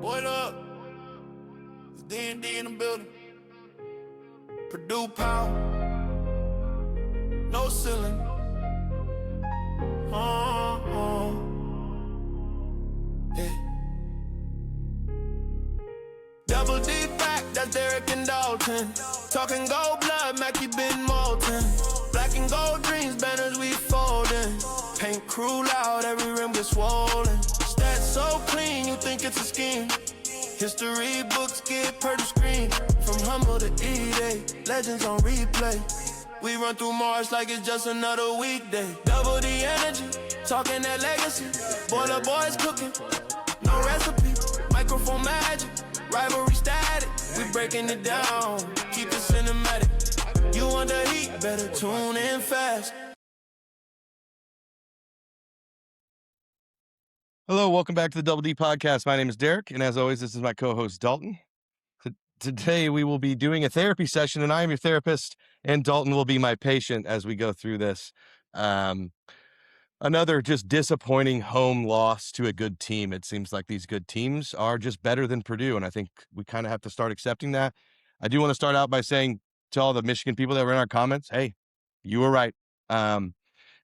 What up? It's D&D in the building. Purdue power. No ceiling. Yeah. Double D back, that's Derek and Dalton. Talking gold blood, Mackey been molten. Black and gold dreams, banners we folding. Paint crew loud, every rim gets swollen. Stats so clean, you think it's a scheme. History books get Purdue screen. From humble to E-Day, legends on replay. We run through Mars like it's just another weekday. Double the energy, talking that legacy. Boiler boys cooking, no recipe. Microphone magic, rivalry static. We breaking it down, keep it cinematic. You want the heat, better tune in fast. Hello, welcome back to the Double D Podcast. My name is Derek, and as always, this is my co-host Dalton. Today we will be doing a therapy session, and I am your therapist, and Dalton will be my patient as we go through this. Another just disappointing home loss to a good team. It seems like these good teams are just better than Purdue, and I think we kind of have to start accepting that. I do want to start out by saying to all the Michigan people that were in our comments, hey, you were right.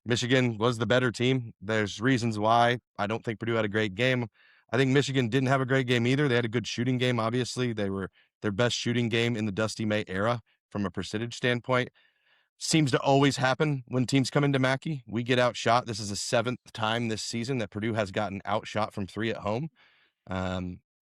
Michigan was the better team. There's reasons why. I don't think Purdue had a great game. I think Michigan didn't have a great game either. They had a good shooting game, obviously. They were their best shooting game in the Dusty May era from a percentage standpoint. Seems to always happen when teams come into Mackey. We get outshot. This is the 7th time this season that Purdue has gotten outshot from 3 at home.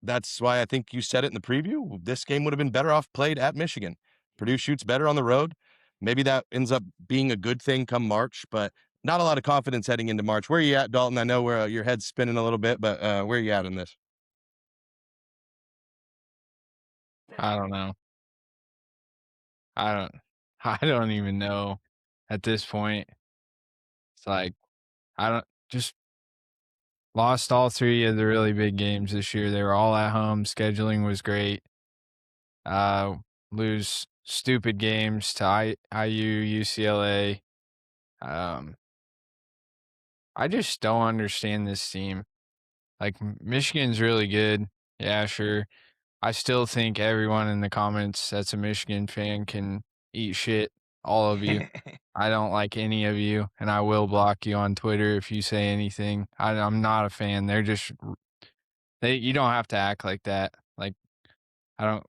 That's why I think you said it in the preview. This game would have been better off played at Michigan. Purdue shoots better on the road. Maybe that ends up being a good thing come March, but not a lot of confidence heading into March. Where are you at, Dalton? I know where your head's spinning a little bit, but where are you at in this? I don't know. I don't even know at this point. It's like, just lost all 3 of the really big games this year. They were all at home. Scheduling was great. Lose stupid games to IU, UCLA. I just don't understand this team. Like, Michigan's really good. Yeah, sure. I still think everyone in the comments that's a Michigan fan can eat shit, all of you. I don't like any of you, and I will block you on Twitter if you say anything. I'm not a fan. You don't have to act like that. Like,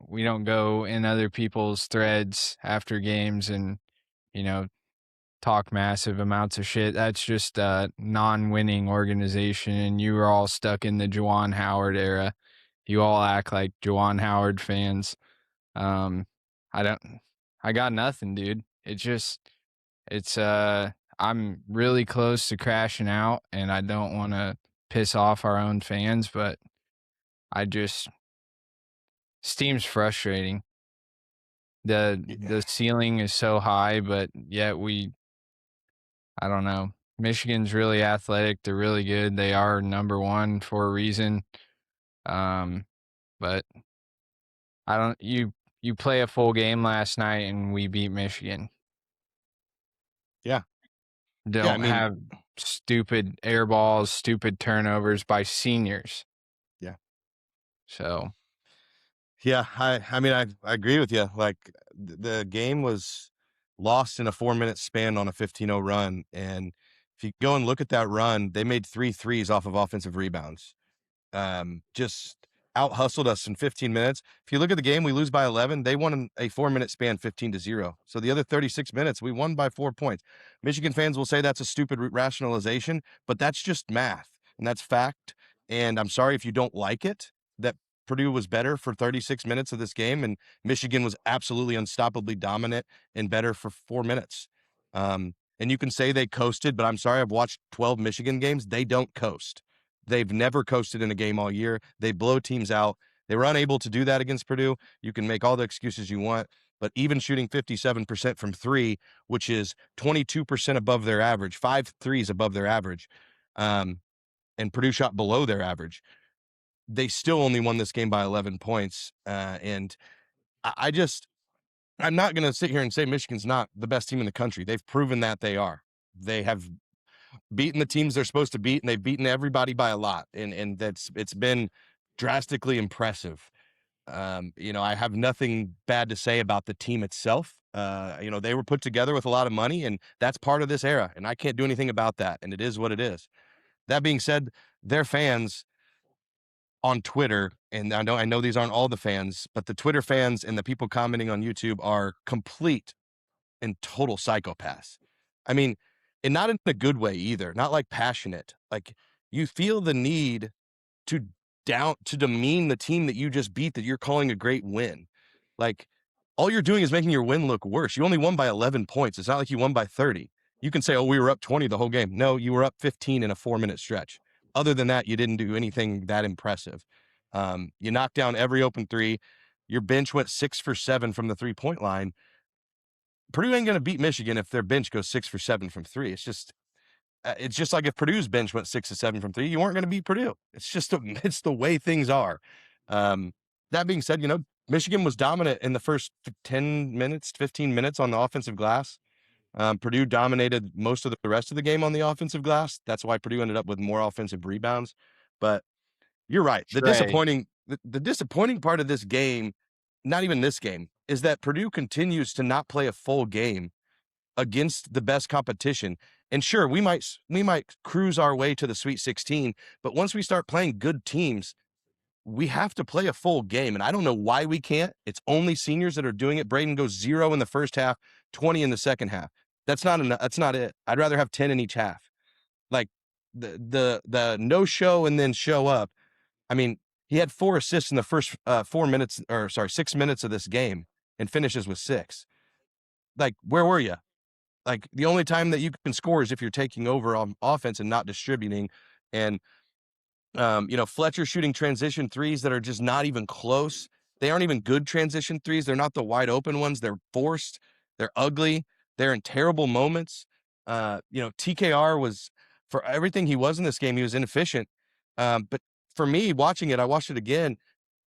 we don't go in other people's threads after games and, talk massive amounts of shit. That's just a non-winning organization, and you were all stuck in the Juwan Howard era. You all act like Juwan Howard fans. I got nothing, dude. I'm really close to crashing out, and I don't want to piss off our own fans, but this team's frustrating. The ceiling is so high, but yet I don't know. Michigan's really athletic. They're really good. They are number 1 for a reason. But you play a full game last night and we beat Michigan. Yeah. Have stupid air balls, stupid turnovers by seniors. Yeah. So. Yeah, I agree with you. Like, the game was lost in a 4-minute span on a 15-0 run. And if you go and look at that run, they made 3 threes off of offensive rebounds. Just out-hustled us in 15 minutes. If you look at the game, we lose by 11. They won in a 4-minute span 15-0. So the other 36 minutes, we won by 4 points. Michigan fans will say that's a stupid rationalization, but that's just math, and that's fact. And I'm sorry if you don't like it, that Purdue was better for 36 minutes of this game, and Michigan was absolutely unstoppably dominant and better for 4 minutes. And you can say they coasted, but I'm sorry, I've watched 12 Michigan games. They don't coast. They've never coasted in a game all year. They blow teams out. They were unable to do that against Purdue. You can make all the excuses you want, but even shooting 57% from 3, which is 22% above their average, 5 threes above their average, and Purdue shot below their average, they still only won this game by 11 points. And I'm not going to sit here and say Michigan's not the best team in the country. They've proven that they are. They have beaten the teams they're supposed to beat, and they've beaten everybody by a lot. And it's been drastically impressive. I have nothing bad to say about the team itself. They were put together with a lot of money, and that's part of this era, and I can't do anything about that, and it is what it is. That being said, their fans on Twitter, and I know these aren't all the fans, but the Twitter fans and the people commenting on YouTube are complete and total psychopaths. I mean, and not in a good way either, not like passionate. Like, you feel the need to demean the team that you just beat, that you're calling a great win. Like, all you're doing is making your win look worse. You only won by 11 points. It's not like you won by 30. You can say, oh, we were up 20 the whole game. No, you were up 15 in a 4-minute stretch. Other than that, you didn't do anything that impressive. You knocked down every open three. Your bench went 6 for 7 from the 3-point line. Purdue ain't going to beat Michigan if their bench goes 6 for 7 from 3. It's just like if Purdue's bench went 6 to 7 from 3, you weren't going to beat Purdue. It's the way things are. That being said, Michigan was dominant in the first 10 minutes, 15 minutes on the offensive glass. Purdue dominated most of the rest of the game on the offensive glass. That's why Purdue ended up with more offensive rebounds. But you're right. The disappointing part of this game, not even this game, is that Purdue continues to not play a full game against the best competition. And sure, we might cruise our way to the Sweet 16, but once we start playing good teams, we have to play a full game. And I don't know why we can't. It's only seniors that are doing it. Braden goes 0 in the first half, 20 in the second half. That's not enough. That's not it. I'd rather have 10 in each half. Like, the no show and then show up. I mean, he had 4 assists in the first 6 minutes of this game and finishes with 6. Like, where were you? Like, the only time that you can score is if you're taking over on offense and not distributing. And, Fletcher shooting transition threes that are just not even close. They aren't even good transition threes. They're not the wide open ones. They're forced. They're ugly. They're in terrible moments. TKR was, for everything he was in this game, he was inefficient. But for me, watching it, I watched it again.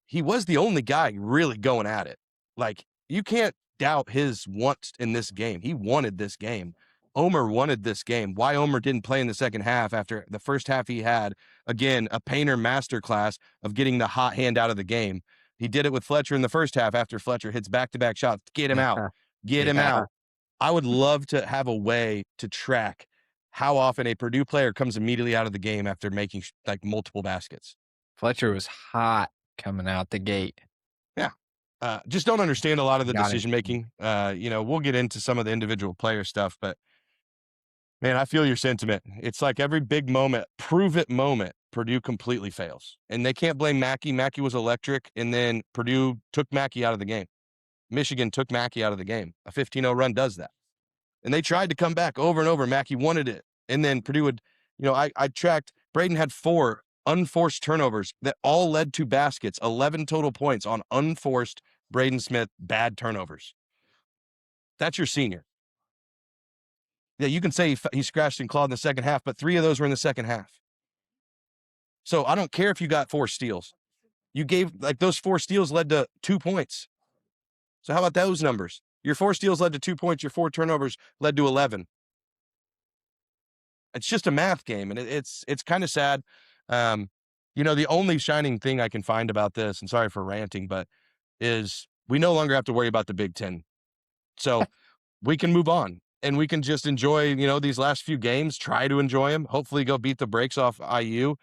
He was the only guy really going at it. Like, you can't doubt his want in this game. He wanted this game. Omer wanted this game. Why Omer didn't play in the second half after the first half he had, again, a painter masterclass of getting the hot hand out of the game. He did it with Fletcher in the first half after Fletcher hits back-to-back shots. Get him out. Get him out. I would love to have a way to track how often a Purdue player comes immediately out of the game after making multiple baskets. Fletcher was hot coming out the gate. Yeah. Just don't understand a lot of the decision-making. We'll get into some of the individual player stuff, but man, I feel your sentiment. It's like every big moment, prove-it moment, Purdue completely fails. And they can't blame Mackey. Mackey was electric, and then Purdue took Mackey out of the game. Michigan took Mackey out of the game. A 15-0 run does that. And they tried to come back over and over. Mackey wanted it. And then Purdue would, I tracked, Braden had 4 unforced turnovers that all led to baskets, 11 total points on unforced Braden Smith bad turnovers. That's your senior. Yeah, you can say he scratched and clawed in the second half, but 3 of those were in the second half. So I don't care if you got 4 steals. You gave, those 4 steals led to 2 points. So how about those numbers? Your 4 steals led to 2 points. Your 4 turnovers led to 11. It's just a math game, and it's kind of sad. The only shining thing I can find about this, and sorry for ranting, but is we no longer have to worry about the Big Ten. So we can move on, and we can just enjoy, these last few games, try to enjoy them, hopefully go beat the brakes off IU,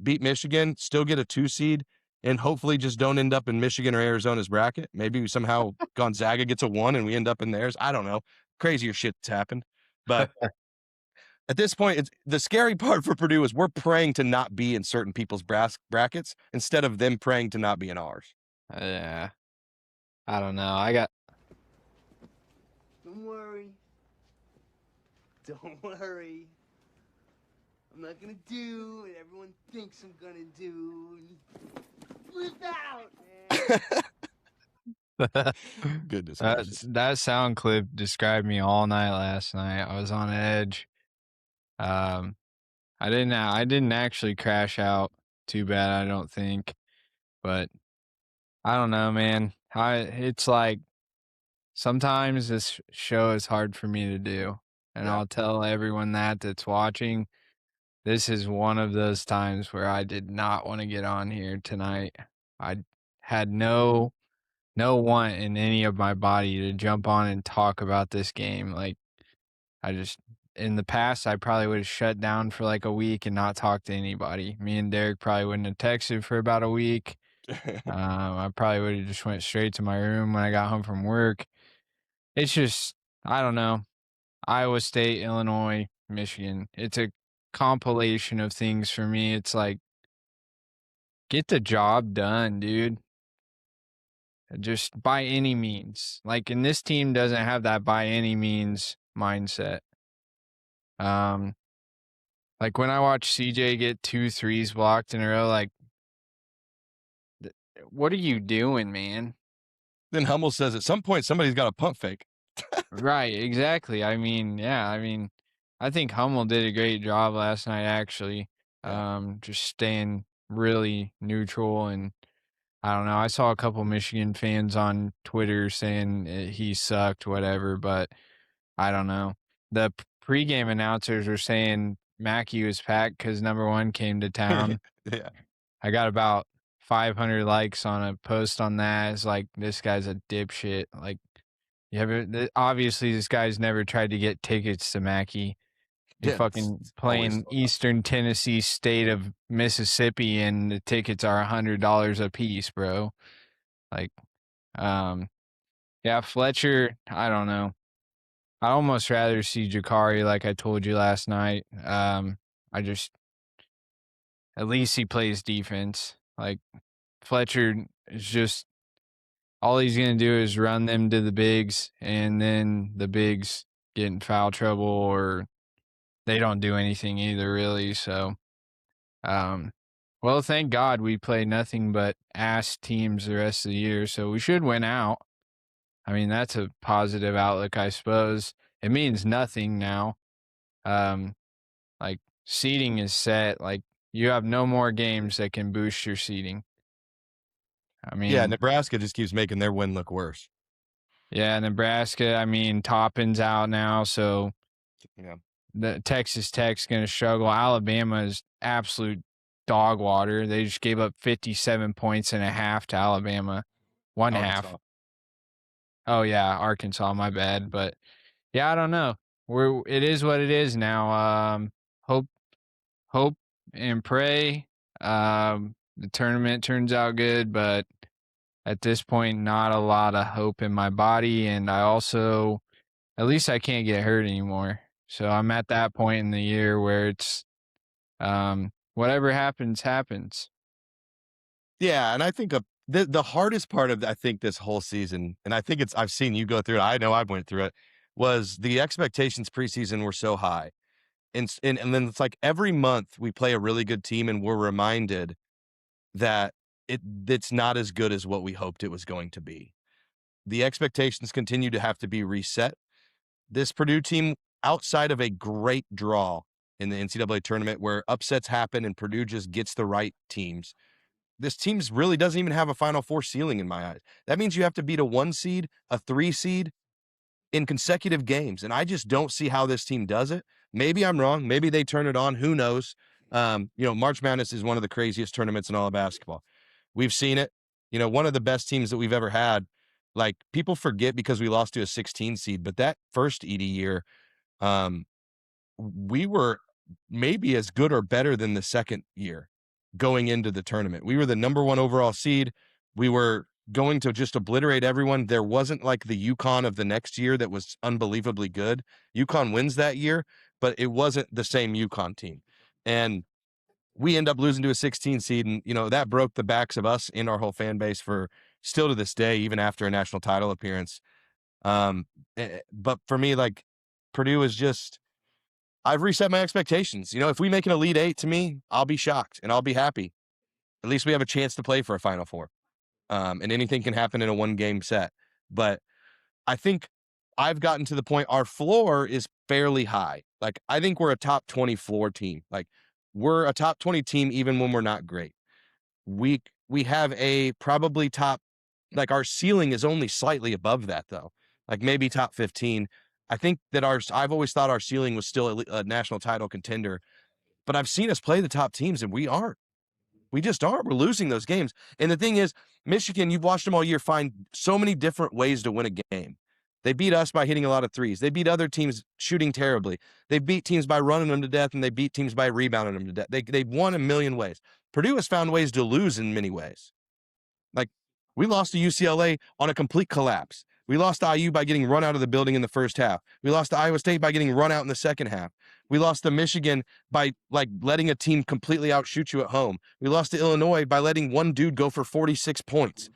beat Michigan, still get a 2 seed, and hopefully just don't end up in Michigan or Arizona's bracket. Maybe somehow Gonzaga gets a 1 and we end up in theirs. I don't know. Crazier shit's happened. But at this point, the scary part for Purdue is we're praying to not be in certain people's brackets instead of them praying to not be in ours. Yeah. I don't know. Don't worry. Don't worry. I'm not gonna do what everyone thinks I'm gonna do. Flip out, man. Goodness. That sound clip described me all night last night. I was on edge. I didn't actually crash out too bad, I don't think. But I don't know, man. It's like sometimes this show is hard for me to do. And Yeah. I'll tell everyone that's watching. this is one of those times where I did not want to get on here tonight. I had no want in any of my body to jump on and talk about this game. Like, I just, in the past, I probably would have shut down for like a week and not talked to anybody. Me and Derek probably wouldn't have texted for about a week. I probably would have just went straight to my room when I got home from work. It's just, I don't know. Iowa State, Illinois, Michigan. It's a compilation of things for me. It's like, get the job done, dude. Just by any means. Like, and this team doesn't have that by any means mindset. Like when I watch CJ get 2 threes blocked in a row, like, what are you doing, man? Then Hummel says at some point somebody's got a pump fake. Right, exactly. I mean, yeah, I think Hummel did a great job last night, actually. Yeah. Just staying really neutral. And I don't know. I saw a couple Michigan fans on Twitter saying he sucked, whatever, but I don't know. The pregame announcers were saying Mackey was packed because number one came to town. Yeah. I got about 500 likes on a post on that. It's like, this guy's a dipshit. Like, obviously this guy's never tried to get tickets to Mackey. You're Yeah, fucking it's always playing sold out. Eastern Tennessee state of Mississippi, and the tickets are $100 a piece, bro. Like, yeah, Fletcher, I don't know. I'd almost rather see Jakari, like I told you last night. I just, at least he plays defense. Like, Fletcher is just, all he's going to do is run them to the bigs, and then the bigs get in foul trouble, or they don't do anything either, really. So, well, thank God we play nothing but ass teams the rest of the year, so we should win out. I mean, that's a positive outlook, I suppose. It means nothing now. Like, seeding is set. Like, you have no more games that can boost your seeding. I mean, Yeah, Nebraska just keeps making their win look worse. Yeah, Nebraska, I mean, Toppin's out now, so Yeah. the Texas Tech's going to struggle. Alabama is absolute dog water. They just gave up 57 points and a half to Alabama. One half. Arkansas. Oh, yeah, Arkansas, my bad. But, yeah, I don't know. It is what it is now. Hope and pray the tournament turns out good, but at this point, not a lot of hope in my body. And I also, at least I can't get hurt anymore. So I'm at that point in the year where it's whatever happens, happens. Yeah, and I think the hardest part of I think this whole season, and I think I've seen you go through it. I know I went through it. Was the expectations preseason were so high, and then it's like every month we play a really good team, and we're reminded that it's not as good as what we hoped it was going to be. The expectations continue to have to be reset. This Purdue team, outside of a great draw in the NCAA tournament where upsets happen and Purdue just gets the right teams, this team really doesn't even have a Final Four ceiling in my eyes. That means you have to beat a 1 seed, a 3 seed in consecutive games, and I just don't see how this team does it. Maybe I'm wrong. Maybe they turn it on. Who knows? March Madness is one of the craziest tournaments in all of basketball. We've seen it. One of the best teams that we've ever had. Like, people forget because we lost to a 16 seed, but that first Edie year, we were maybe as good or better than the second year going into the tournament. We were the number 1 overall seed. We were going to just obliterate everyone. There wasn't like the UConn of the next year that was unbelievably good. UConn wins that year, but it wasn't the same UConn team. And we end up losing to a 16 seed, and that broke the backs of us and our whole fan base for still to this day, even after a national title appearance. But for me, like, Purdue is just, I've reset my expectations. If we make an Elite Eight, to me, I'll be shocked and I'll be happy. At least we have a chance to play for a Final Four. And anything can happen in a 1-game set. But I think I've gotten to the point, our floor is fairly high. Like, I think we're a top 20 floor team. Like, we're a top 20 team even when we're not great. We have a probably top, like, our ceiling is only slightly above that, though. Like, maybe top 15. I think that I've always thought our ceiling was still a national title contender. but I've seen us play the top teams, and we aren't. We just aren't. We're losing those games. And the thing is, Michigan, you've watched them all year, find so many different ways to win a game. They beat us by hitting a lot of threes. They beat other teams shooting terribly. They beat teams by running them to death, and they beat teams by rebounding them to death. They won a million ways. Purdue has found ways to lose in many ways. Like, we lost to UCLA on a complete collapse. We lost to IU by getting run out of the building in the first half. We lost to Iowa State by getting run out in the second half. We lost to Michigan by letting a team completely outshoot you at home. We lost to Illinois by letting one dude go for 46 points.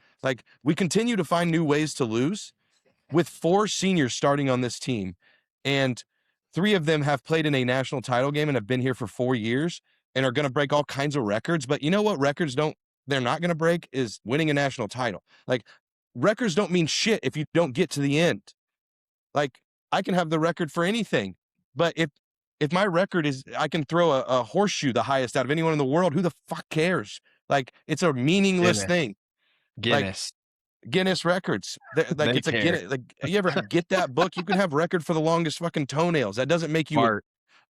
We continue to find new ways to lose with 4 seniors starting on this team. And 3 of them have played in a national title game and have been here for 4 years and are going to break all kinds of records. But you know what records they're not going to break is winning a national title. Records don't mean shit if you don't get to the end. I can have the record for anything, but if my record is I can throw a horseshoe the highest out of anyone in the world, who the fuck cares? It's a meaningless thing. Guinness records. It's a Guinness. You ever get that book? You can have record for the longest fucking toenails. That doesn't make you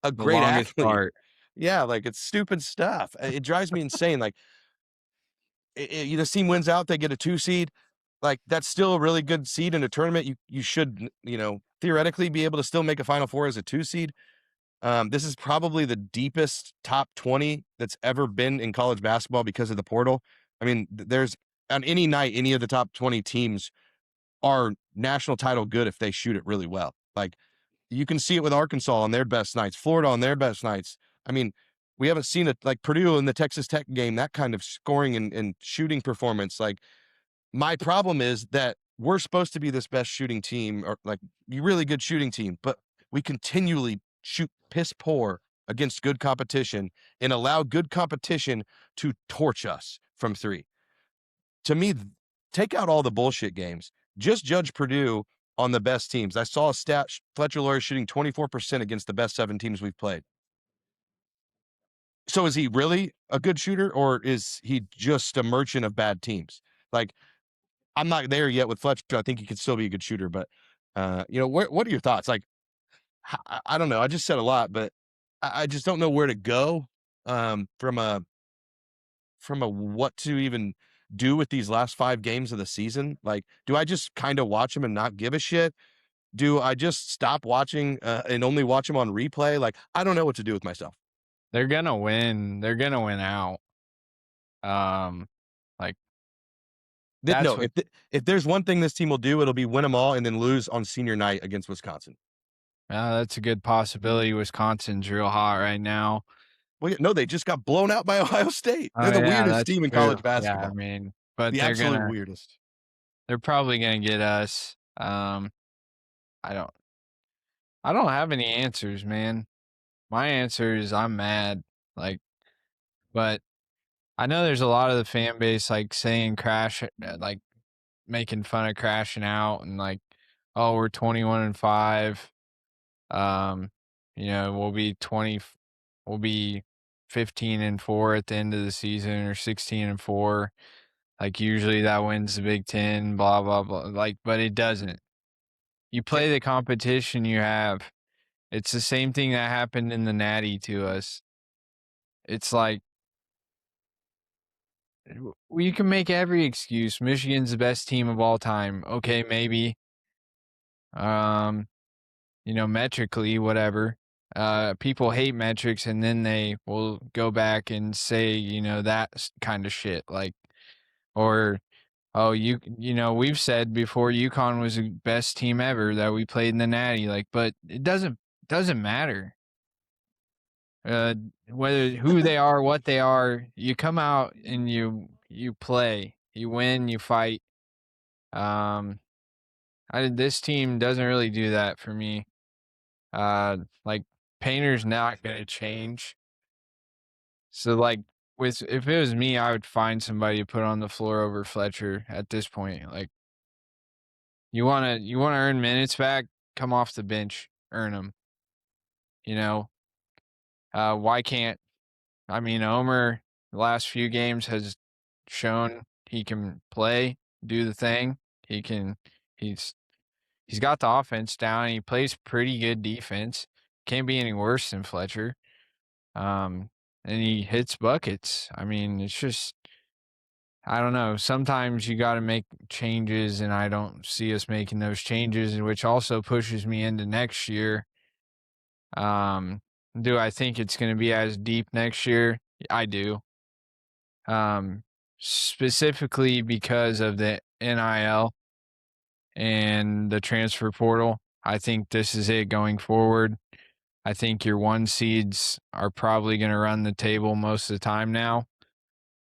a great athlete. Part. Yeah, it's stupid stuff. It drives me insane. The team wins out, they get a 2 seed. That's still a really good seed in a tournament. You should, theoretically be able to still make a Final Four as a 2 seed. This is probably the deepest top 20 that's ever been in college basketball because of the portal. I mean, there's on any night, any of the top 20 teams are national title good if they shoot it really well. You can see it with Arkansas on their best nights, Florida on their best nights. I mean, we haven't seen it Purdue in the Texas Tech game, that kind of scoring and shooting performance. My problem is that we're supposed to be this best shooting team, or really good shooting team, but we continually shoot piss poor against good competition and allow good competition to torch us from 3. To me, take out all the bullshit games. Just judge Purdue on the best teams. I saw a stat, Fletcher Loyer shooting 24% against the best 7 teams we've played. So is he really a good shooter, or is he just a merchant of bad teams? I'm not there yet with Fletcher. I think he could still be a good shooter, but what are your thoughts? I don't know. I just said a lot, but I just don't know where to go from a what to even do with these last 5 games of the season. Do I just kind of watch them and not give a shit? Do I just stop watching and only watch them on replay? I don't know what to do with myself. They're gonna win. They're gonna win out. If there's one thing this team will do, it'll be win them all and then lose on senior night against Wisconsin. That's a good possibility. Wisconsin's real hot right now. Well, no, they just got blown out by Ohio State. They're the weirdest team in college basketball. Yeah, but the absolute weirdest. They're probably gonna get us. I don't have any answers, man. My answer is I'm mad. But I know there's a lot of the fan base saying crash, making fun of crashing out and oh, we're 21-5. We'll be 15-4 at the end of the season, or 16-4. Usually that wins the Big Ten, blah blah blah. But it doesn't. You play the competition you have. It's the same thing that happened in the Natty to us. It's you can make every excuse. Michigan's the best team of all time. Okay, maybe. Metrically, whatever. People hate metrics, and then they will go back and say, that kind of shit. We've said before UConn was the best team ever that we played in the Natty. But it doesn't matter. Whether who they are, what they are, you come out and you play, you win, you fight. This team doesn't really do that for me. Painter's not gonna change. So if it was me, I would find somebody to put on the floor over Fletcher at this point. You wanna earn minutes back, come off the bench, earn them. Why can't? Omer, the last few games has shown he can play, do the thing. He's got the offense down. He plays pretty good defense. Can't be any worse than Fletcher. And he hits buckets. I mean, it's just, I don't know. Sometimes you got to make changes, and I don't see us making those changes, which also pushes me into next year. Do I think it's going to be as deep next year? I do. Specifically because of the NIL and the transfer portal. I think this is it going forward. I think your 1 seeds are probably going to run the table most of the time now.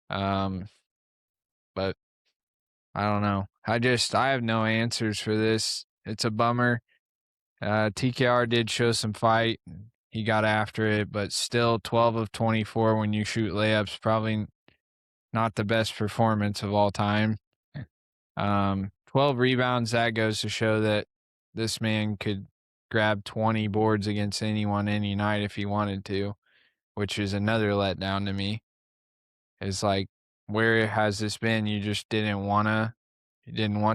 But I don't know. I have no answers for this. It's a bummer. TKR did show some fight. He got after it, but still 12 of 24 when you shoot layups, probably not the best performance of all time. 12 rebounds, that goes to show that this man could grab 20 boards against anyone any night if he wanted to, which is another letdown to me. It's like, where has this been? You just you didn't want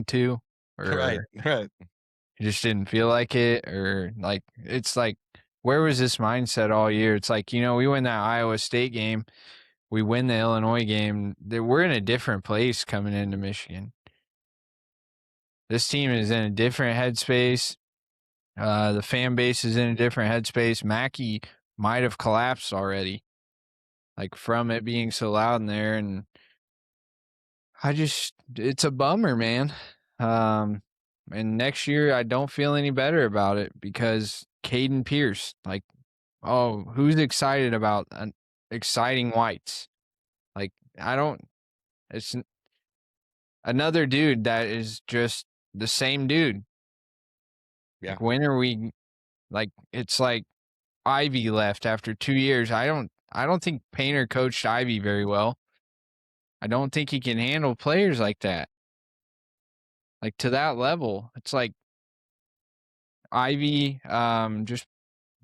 to, or Right. you just didn't feel like it, or like, it's like, where was this mindset all year? It's like, we win that Iowa State game, we win the Illinois game, we're in a different place coming into Michigan. This team is in a different headspace. The fan base is in a different headspace. Mackey might have collapsed already, like, from it being so loud in there. And it's a bummer, man. And next year, I don't feel any better about it because Caden Pierce, like, who's excited about an exciting whites? Like, it's another dude that is just the same dude. Yeah. Like, when are we, like, it's like Ivy left after 2 years. I don't think Painter coached Ivy very well. I don't think he can handle players like that. Like, to that level. It's like Ivy, just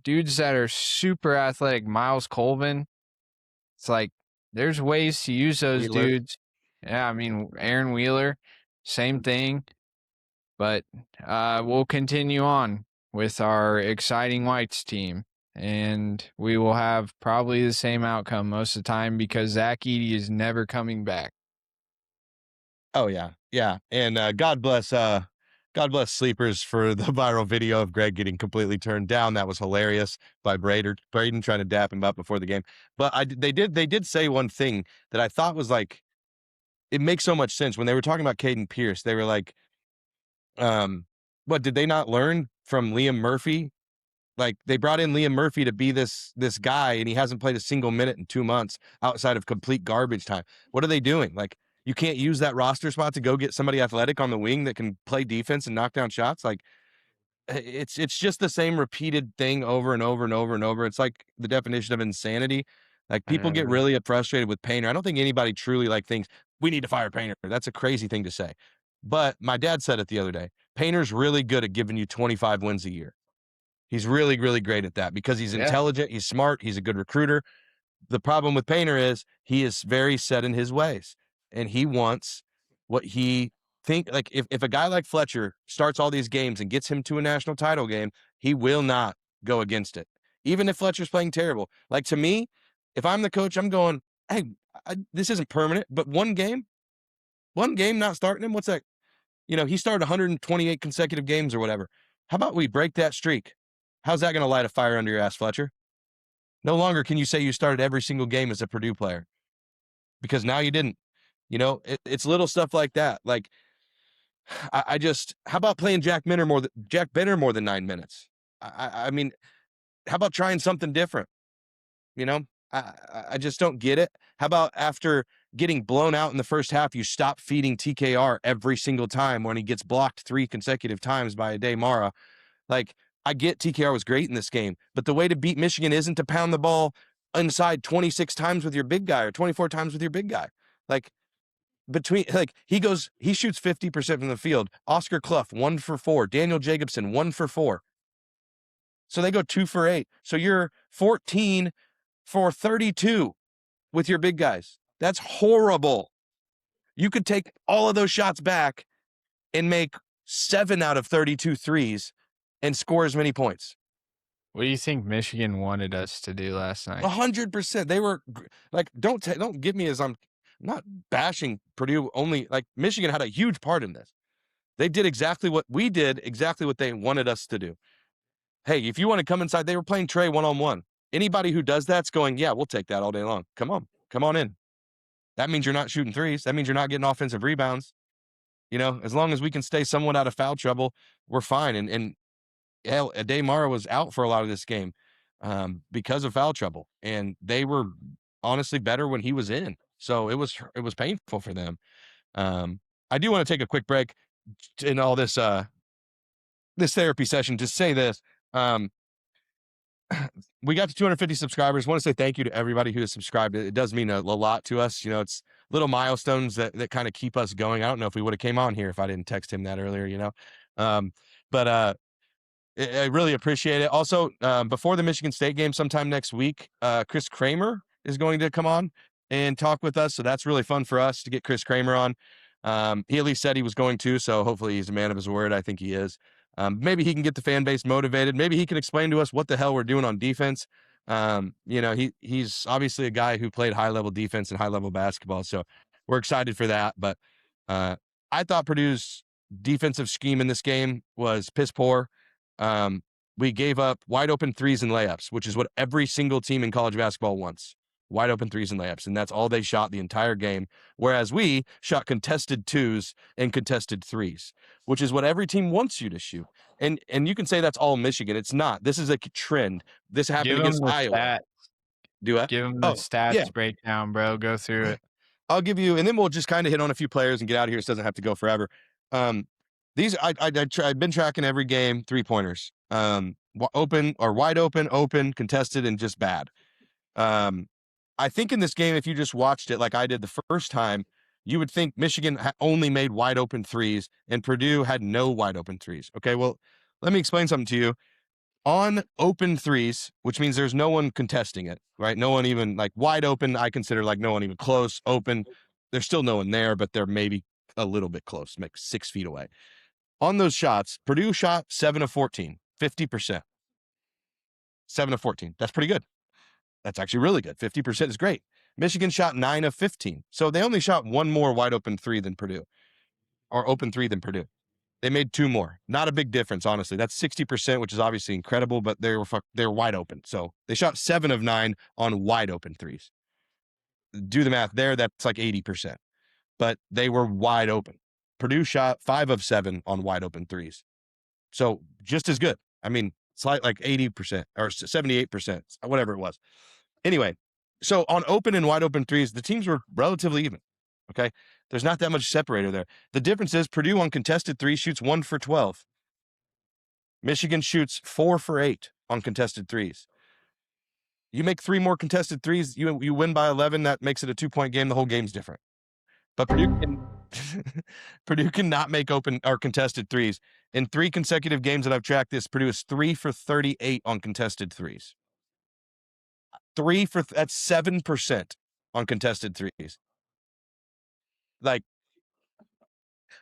dudes that are super athletic. Miles Colvin. It's like, there's ways to use those Wheeler. dudes. Yeah, I mean, Aaron Wheeler, same thing. But we'll continue on with our exciting whites team. And we will have probably the same outcome most of the time because Zach Edey is never coming back. Oh yeah, yeah, and God bless Sleepers for the viral video of Greg getting completely turned down. That was hilarious by Braden trying to dap him up before the game. But they did say one thing that I thought was like, it makes so much sense when they were talking about Caden Pierce. They were like, what did they not learn from Liam Murphy? Like, they brought in Liam Murphy to be this guy, and he hasn't played a single minute in 2 months outside of complete garbage time. What are they doing? Like, you can't use that roster spot to go get somebody athletic on the wing that can play defense and knock down shots. Like, it's just the same repeated thing over and over and over and over. It's like the definition of insanity. Like, people get really frustrated with Painter. I don't think anybody truly like thinks we need to fire Painter. That's a crazy thing to say. But my dad said it the other day. Painter's really good at giving you 25 wins a year. He's really, really great at that because he's intelligent, he's smart, he's a good recruiter. The problem with Painter is he is very set in his ways, and he wants what he think. Like, if a guy like Fletcher starts all these games and gets him to a national title game, he will not go against it, even if Fletcher's playing terrible. Like, to me, if I'm the coach, I'm going, hey, this isn't permanent, but one game not starting him, what's that? He started 128 consecutive games or whatever. How about we break that streak? How's that going to light a fire under your ass, Fletcher? No longer can you say you started every single game as a Purdue player, because now you didn't. It's little stuff like that. Like, how about playing Jack Benner more than 9 minutes? I mean, how about trying something different? I just don't get it. How about after getting blown out in the first half, you stop feeding TKR every single time when he gets blocked 3 consecutive times by Ade Mara? Like, I get TKR was great in this game, but the way to beat Michigan isn't to pound the ball inside 26 times with your big guy or 24 times with your big guy. Like, he shoots 50% from the field. Oscar Clough, 1 for 4. Daniel Jacobson, 1 for 4. So they go 2 for 8. So you're 14 for 32 with your big guys. That's horrible. You could take all of those shots back and make 7 out of 32 threes and score as many points. What do you think Michigan wanted us to do last night? 100%. They were like, don't get me as I'm not bashing Purdue only. Like Michigan had a huge part in this. They did exactly what we did, exactly what they wanted us to do. Hey, if you want to come inside, they were playing Trey one-on-one. Anybody who does that's going, yeah, we'll take that all day long. Come on in. That means you're not shooting threes. That means you're not getting offensive rebounds. You know, as long as we can stay somewhat out of foul trouble, we're fine. And hell, Ade Mara was out for a lot of this game because of foul trouble, and they were honestly better when he was in. So it was painful for them. I do want to take a quick break in all this this therapy session to say this. We got to 250 subscribers. Want to say thank you to everybody who has subscribed. It does mean a lot to us. You know, it's little milestones that kind of keep us going. I don't know if we would have came on here if I didn't text him that earlier, you know. But I really appreciate it. Also, before the Michigan State game sometime next week, Chris Kramer is going to come on and talk with us. So that's really fun for us to get Chris Kramer on. He at least said he was going to, so hopefully he's a man of his word. I think he is. Maybe he can get the fan base motivated. Maybe he can explain to us what the hell we're doing on defense. You know, he's obviously a guy who played high-level defense and high-level basketball, so we're excited for that. But I thought Purdue's defensive scheme in this game was piss poor. We gave up wide open threes and layups, which is what every single team in college basketball wants. Wide open threes and layups, and that's all they shot the entire game, whereas we shot contested twos and contested threes, which is what every team wants you to shoot. And you can say that's all Michigan. It's not. This is a trend. This happened against Iowa. Do I? Give them the stats breakdown, bro. Go through it. I'll give you, and then we'll just kind of hit on a few players and get out of here. It doesn't have to go forever. I've been tracking every game, 3-pointers, open or wide open, contested, and just bad. I think in this game, if you just watched it like I did the first time, you would think Michigan only made wide open threes and Purdue had no wide open threes. Okay, well, let me explain something to you. On open threes, which means there's no one contesting it, right? No one even like wide open, I consider like no one even close. Open, there's still no one there, but they're maybe a little bit close, like 6 feet away. On those shots, Purdue shot 7 of 14, 50%. 7 of 14. That's pretty good. That's actually really good. 50% is great. Michigan shot 9 of 15. So they only shot one more wide open three than Purdue, or open three than Purdue. They made 2 more. Not a big difference, honestly. That's 60%, which is obviously incredible, but they were wide open. So they shot 7 of 9 on wide open threes. Do the math there. That's like 80%. But they were wide open. Purdue shot 5 of 7 on wide open threes. So just as good. I mean, slight like 80% or 78%, whatever it was. Anyway, so on open and wide open threes, the teams were relatively even. Okay. There's not that much separator there. The difference is Purdue on contested threes shoots 1 for 12. Michigan shoots 4 for 8 on contested threes. You make 3 more contested threes, you win by 11. That makes it a 2-point game. The whole game's different. But Purdue cannot make open or contested threes. In 3 consecutive games that I've tracked this, Purdue is 3 for 38 on contested threes. That's 7% on contested threes. Like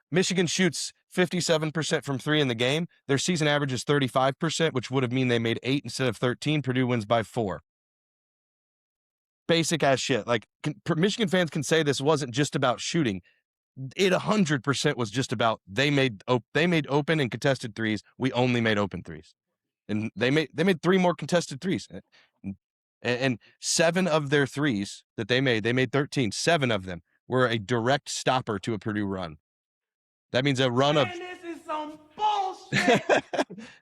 Michigan shoots 57% from 3 in the game. Their season average is 35%, which would have mean they made 8 instead of 13. Purdue wins by 4. Basic ass shit. Like Michigan fans can say this wasn't just about shooting. It 100% was just about they made open and contested threes. We only made open threes, and they made 3 more contested threes, and 7 of their threes that they made 13. 7 of them were a direct stopper to a Purdue run. That means a run of. This is some bullshit.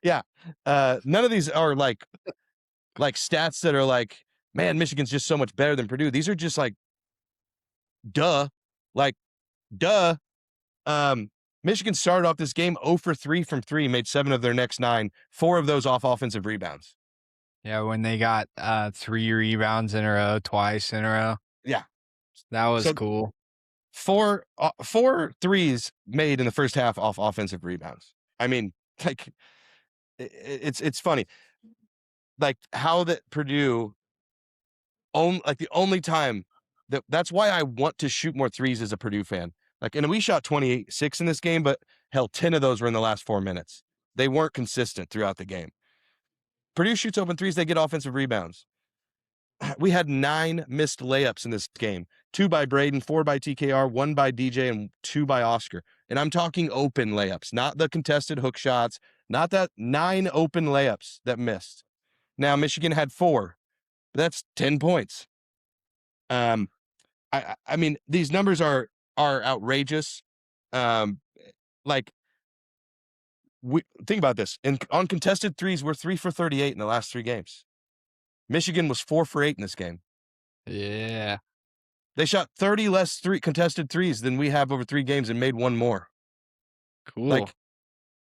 Yeah, none of these are like stats that are like, man, Michigan's just so much better than Purdue. These are just like, duh. Michigan started off this game 0 for 3 from 3, made 7 of their next 9, 4 of those off offensive rebounds. Yeah, when they got 3 rebounds in a row, twice in a row. Yeah. That was cool. 4 threes made in the first half off offensive rebounds. I mean, like, it's funny. Like how that Purdue the only time that's why I want to shoot more threes as a Purdue fan. Like, and we shot 28-6 in this game, but hell, 10 of those were in the last 4 minutes. They weren't consistent throughout the game. Purdue shoots open threes, they get offensive rebounds. We had 9 missed layups in this game. 2 by Braden, 4 by TKR, 1 by DJ, and 2 by Oscar. And I'm talking open layups, not the contested hook shots, not that 9 open layups that missed. Now, Michigan had 4. That's 10 points. I mean, these numbers are outrageous. Like, think about this. On contested threes, we're 3 for 38 in the last 3 games. Michigan was 4 for 8 in this game. Yeah. They shot 30 less contested threes than we have over 3 games and made 1 more. Cool. Like,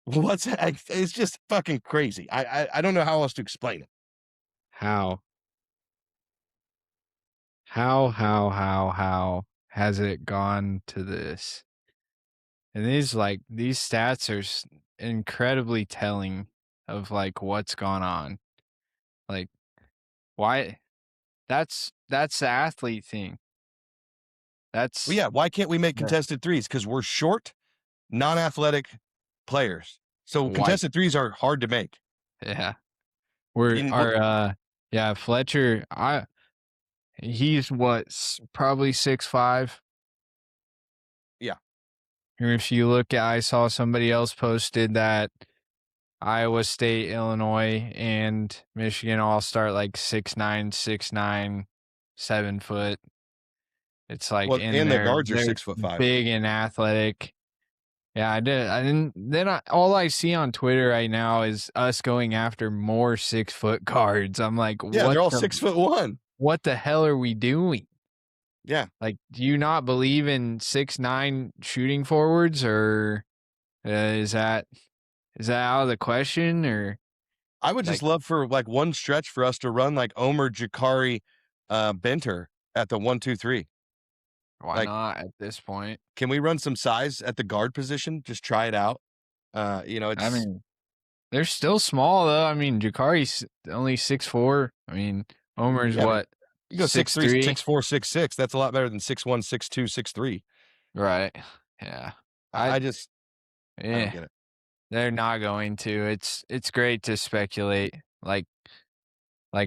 it's just fucking crazy. I don't know how else to explain it. How has it gone to this? And these stats are incredibly telling of like what's gone on. Like, why? That's the athlete thing. That's Well, yeah, why can't we make contested threes? Because we're short, non-athletic players. So White. contested threes are hard to make. Yeah. Fletcher, he's probably 6'5". Yeah. Or if you look at, I saw somebody else posted that Iowa State, Illinois, and Michigan all start like 6'9", 6'9", 7 foot. It's like and their guards are 6'5", big and athletic. Yeah, I didn't. Then all I see on Twitter right now is us going after more 6 foot guards. I'm like, yeah, they're all 6'1". What the hell are we doing? Yeah. Like, do you not believe in 6'9" shooting forwards, or is that out of the question? Or I would just love for like one stretch for us to run like Omer, Jakari, Benter at the 1-2-3. Why not at this point? Can we run some size at the guard position? Just try it out. It's. I mean, they're still small though. I mean, Jakari's only 6'4". I mean, Omer's what? You go 6'3", 6'4", 6'6". That's a lot better than 6'1", 6'2", 6'3". Right. Yeah. I don't get it. They're not going to. It's great to speculate. Like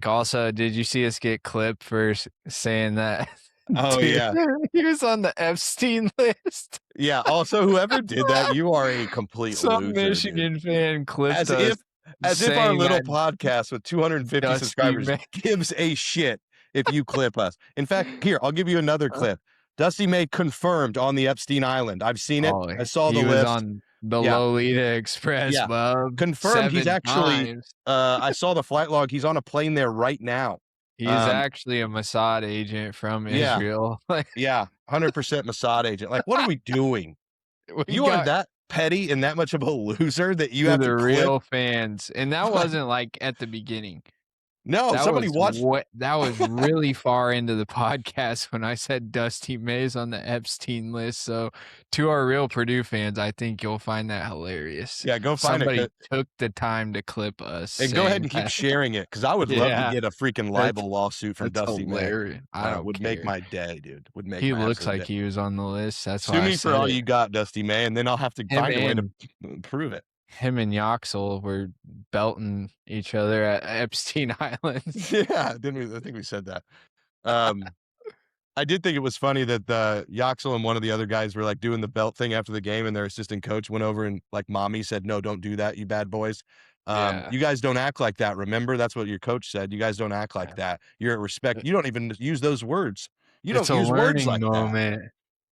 also, did you see us get clipped for saying that? Oh, dude, yeah. He was on the Epstein list. Yeah. Also, whoever did that, you are a complete Some loser, Michigan dude. fan clipped us. As if our little podcast with 250 subscribers gives a shit if you clip us. In fact, here, I'll give you another clip. Dusty May confirmed on the Epstein Island. I've seen it. I saw the list. He was on the Lolita Express, bub. Confirmed. He's actually, I saw the flight log. He's on a plane there right now. He's actually a Mossad agent from Israel. Yeah, 100% Mossad agent. Like, what are we doing? You are that petty and that much of a loser that you have to clip real fans. And that wasn't like at the beginning. No, somebody watched. That was really far into the podcast when I said Dusty May's on the Epstein list. So to our real Purdue fans, I think you'll find that hilarious. Yeah, go find Somebody took the time to clip us. And go ahead and keep sharing it, because I would love to get a freaking libel lawsuit from Dusty May. Would make my day, dude. He looks like he was on the list. That's why sue me for all you got, Dusty May, and then I'll have to find a way to prove it. Him and Yoxel were belting each other at Epstein Island. Yeah, didn't we? I think we said that. I did think it was funny that Yoxel and one of the other guys were like doing the belt thing after the game, and their assistant coach went over and like mommy said, "No, don't do that, you bad boys. You guys don't act like that. Remember, that's what your coach said. You guys don't act like that. You're at respect. You don't even use those words. You don't use words like that.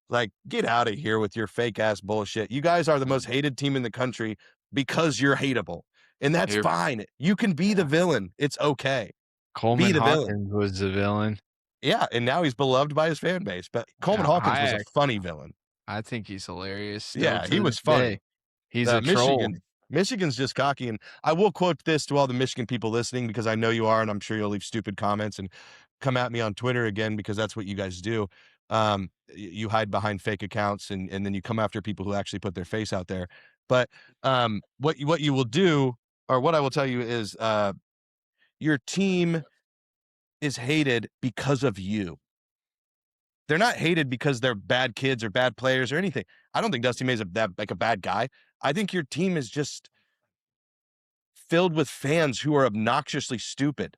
Like, get out of here with your fake ass bullshit. You guys are the most hated team in the country because you're hateable, and that's fine. You can be the villain. It's okay. Coleman Hawkins was the villain. Yeah, and now he's beloved by his fan base. But Coleman Hawkins was a funny villain. I think he's hilarious. Yeah, he was funny. He's a troll. Michigan's just cocky, and I will quote this to all the Michigan people listening, because I know you are, and I'm sure you'll leave stupid comments and come at me on Twitter again, because that's what you guys do. You hide behind fake accounts, and then you come after people who actually put their face out there. But what you will do, or what I will tell you is, your team is hated because of you. They're not hated because they're bad kids or bad players or anything. I don't think Dusty May's a bad guy. I think your team is just filled with fans who are obnoxiously stupid.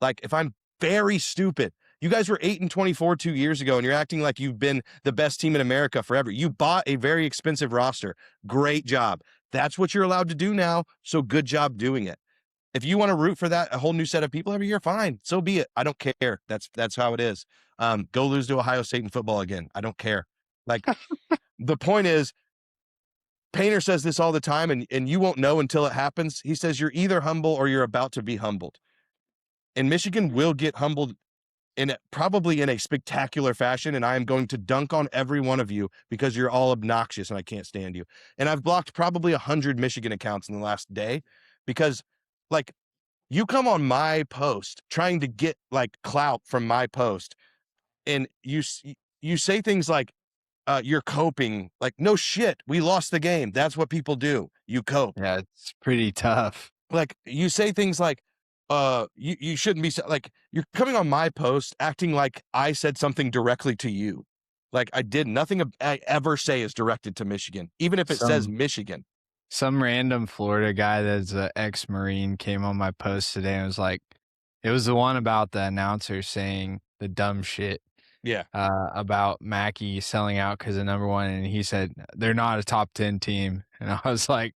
Like, if I'm very stupid, you guys were 8-24 2 years ago, and you're acting like you've been the best team in America forever. You bought a very expensive roster. Great job. That's what you're allowed to do now. So good job doing it. If you want to root for that, a whole new set of people every year, fine. So be it. I don't care. That's how it is. Go lose to Ohio State in football again. I don't care. Like, the point is, Painter says this all the time, and you won't know until it happens. He says you're either humble or you're about to be humbled. And Michigan will get humbled probably in a spectacular fashion, and I am going to dunk on every one of you because you're all obnoxious and I can't stand you. And I've blocked probably 100 Michigan accounts in the last day because, like, you come on my post trying to get like clout from my post, and you say things like, you're coping. Like, no shit, we lost the game. That's what people do. You cope. Yeah, it's pretty tough. Like, you say things like, you shouldn't be like, you're coming on my post acting like I said something directly to you. Like, I did nothing I ever say is directed to Michigan, even if it says Michigan. Some random Florida guy that's an ex-Marine came on my post today and was like, it was the one about the announcer saying the dumb shit. Yeah. About Mackey selling out because of number one, and he said they're not a top 10 team, and I was like,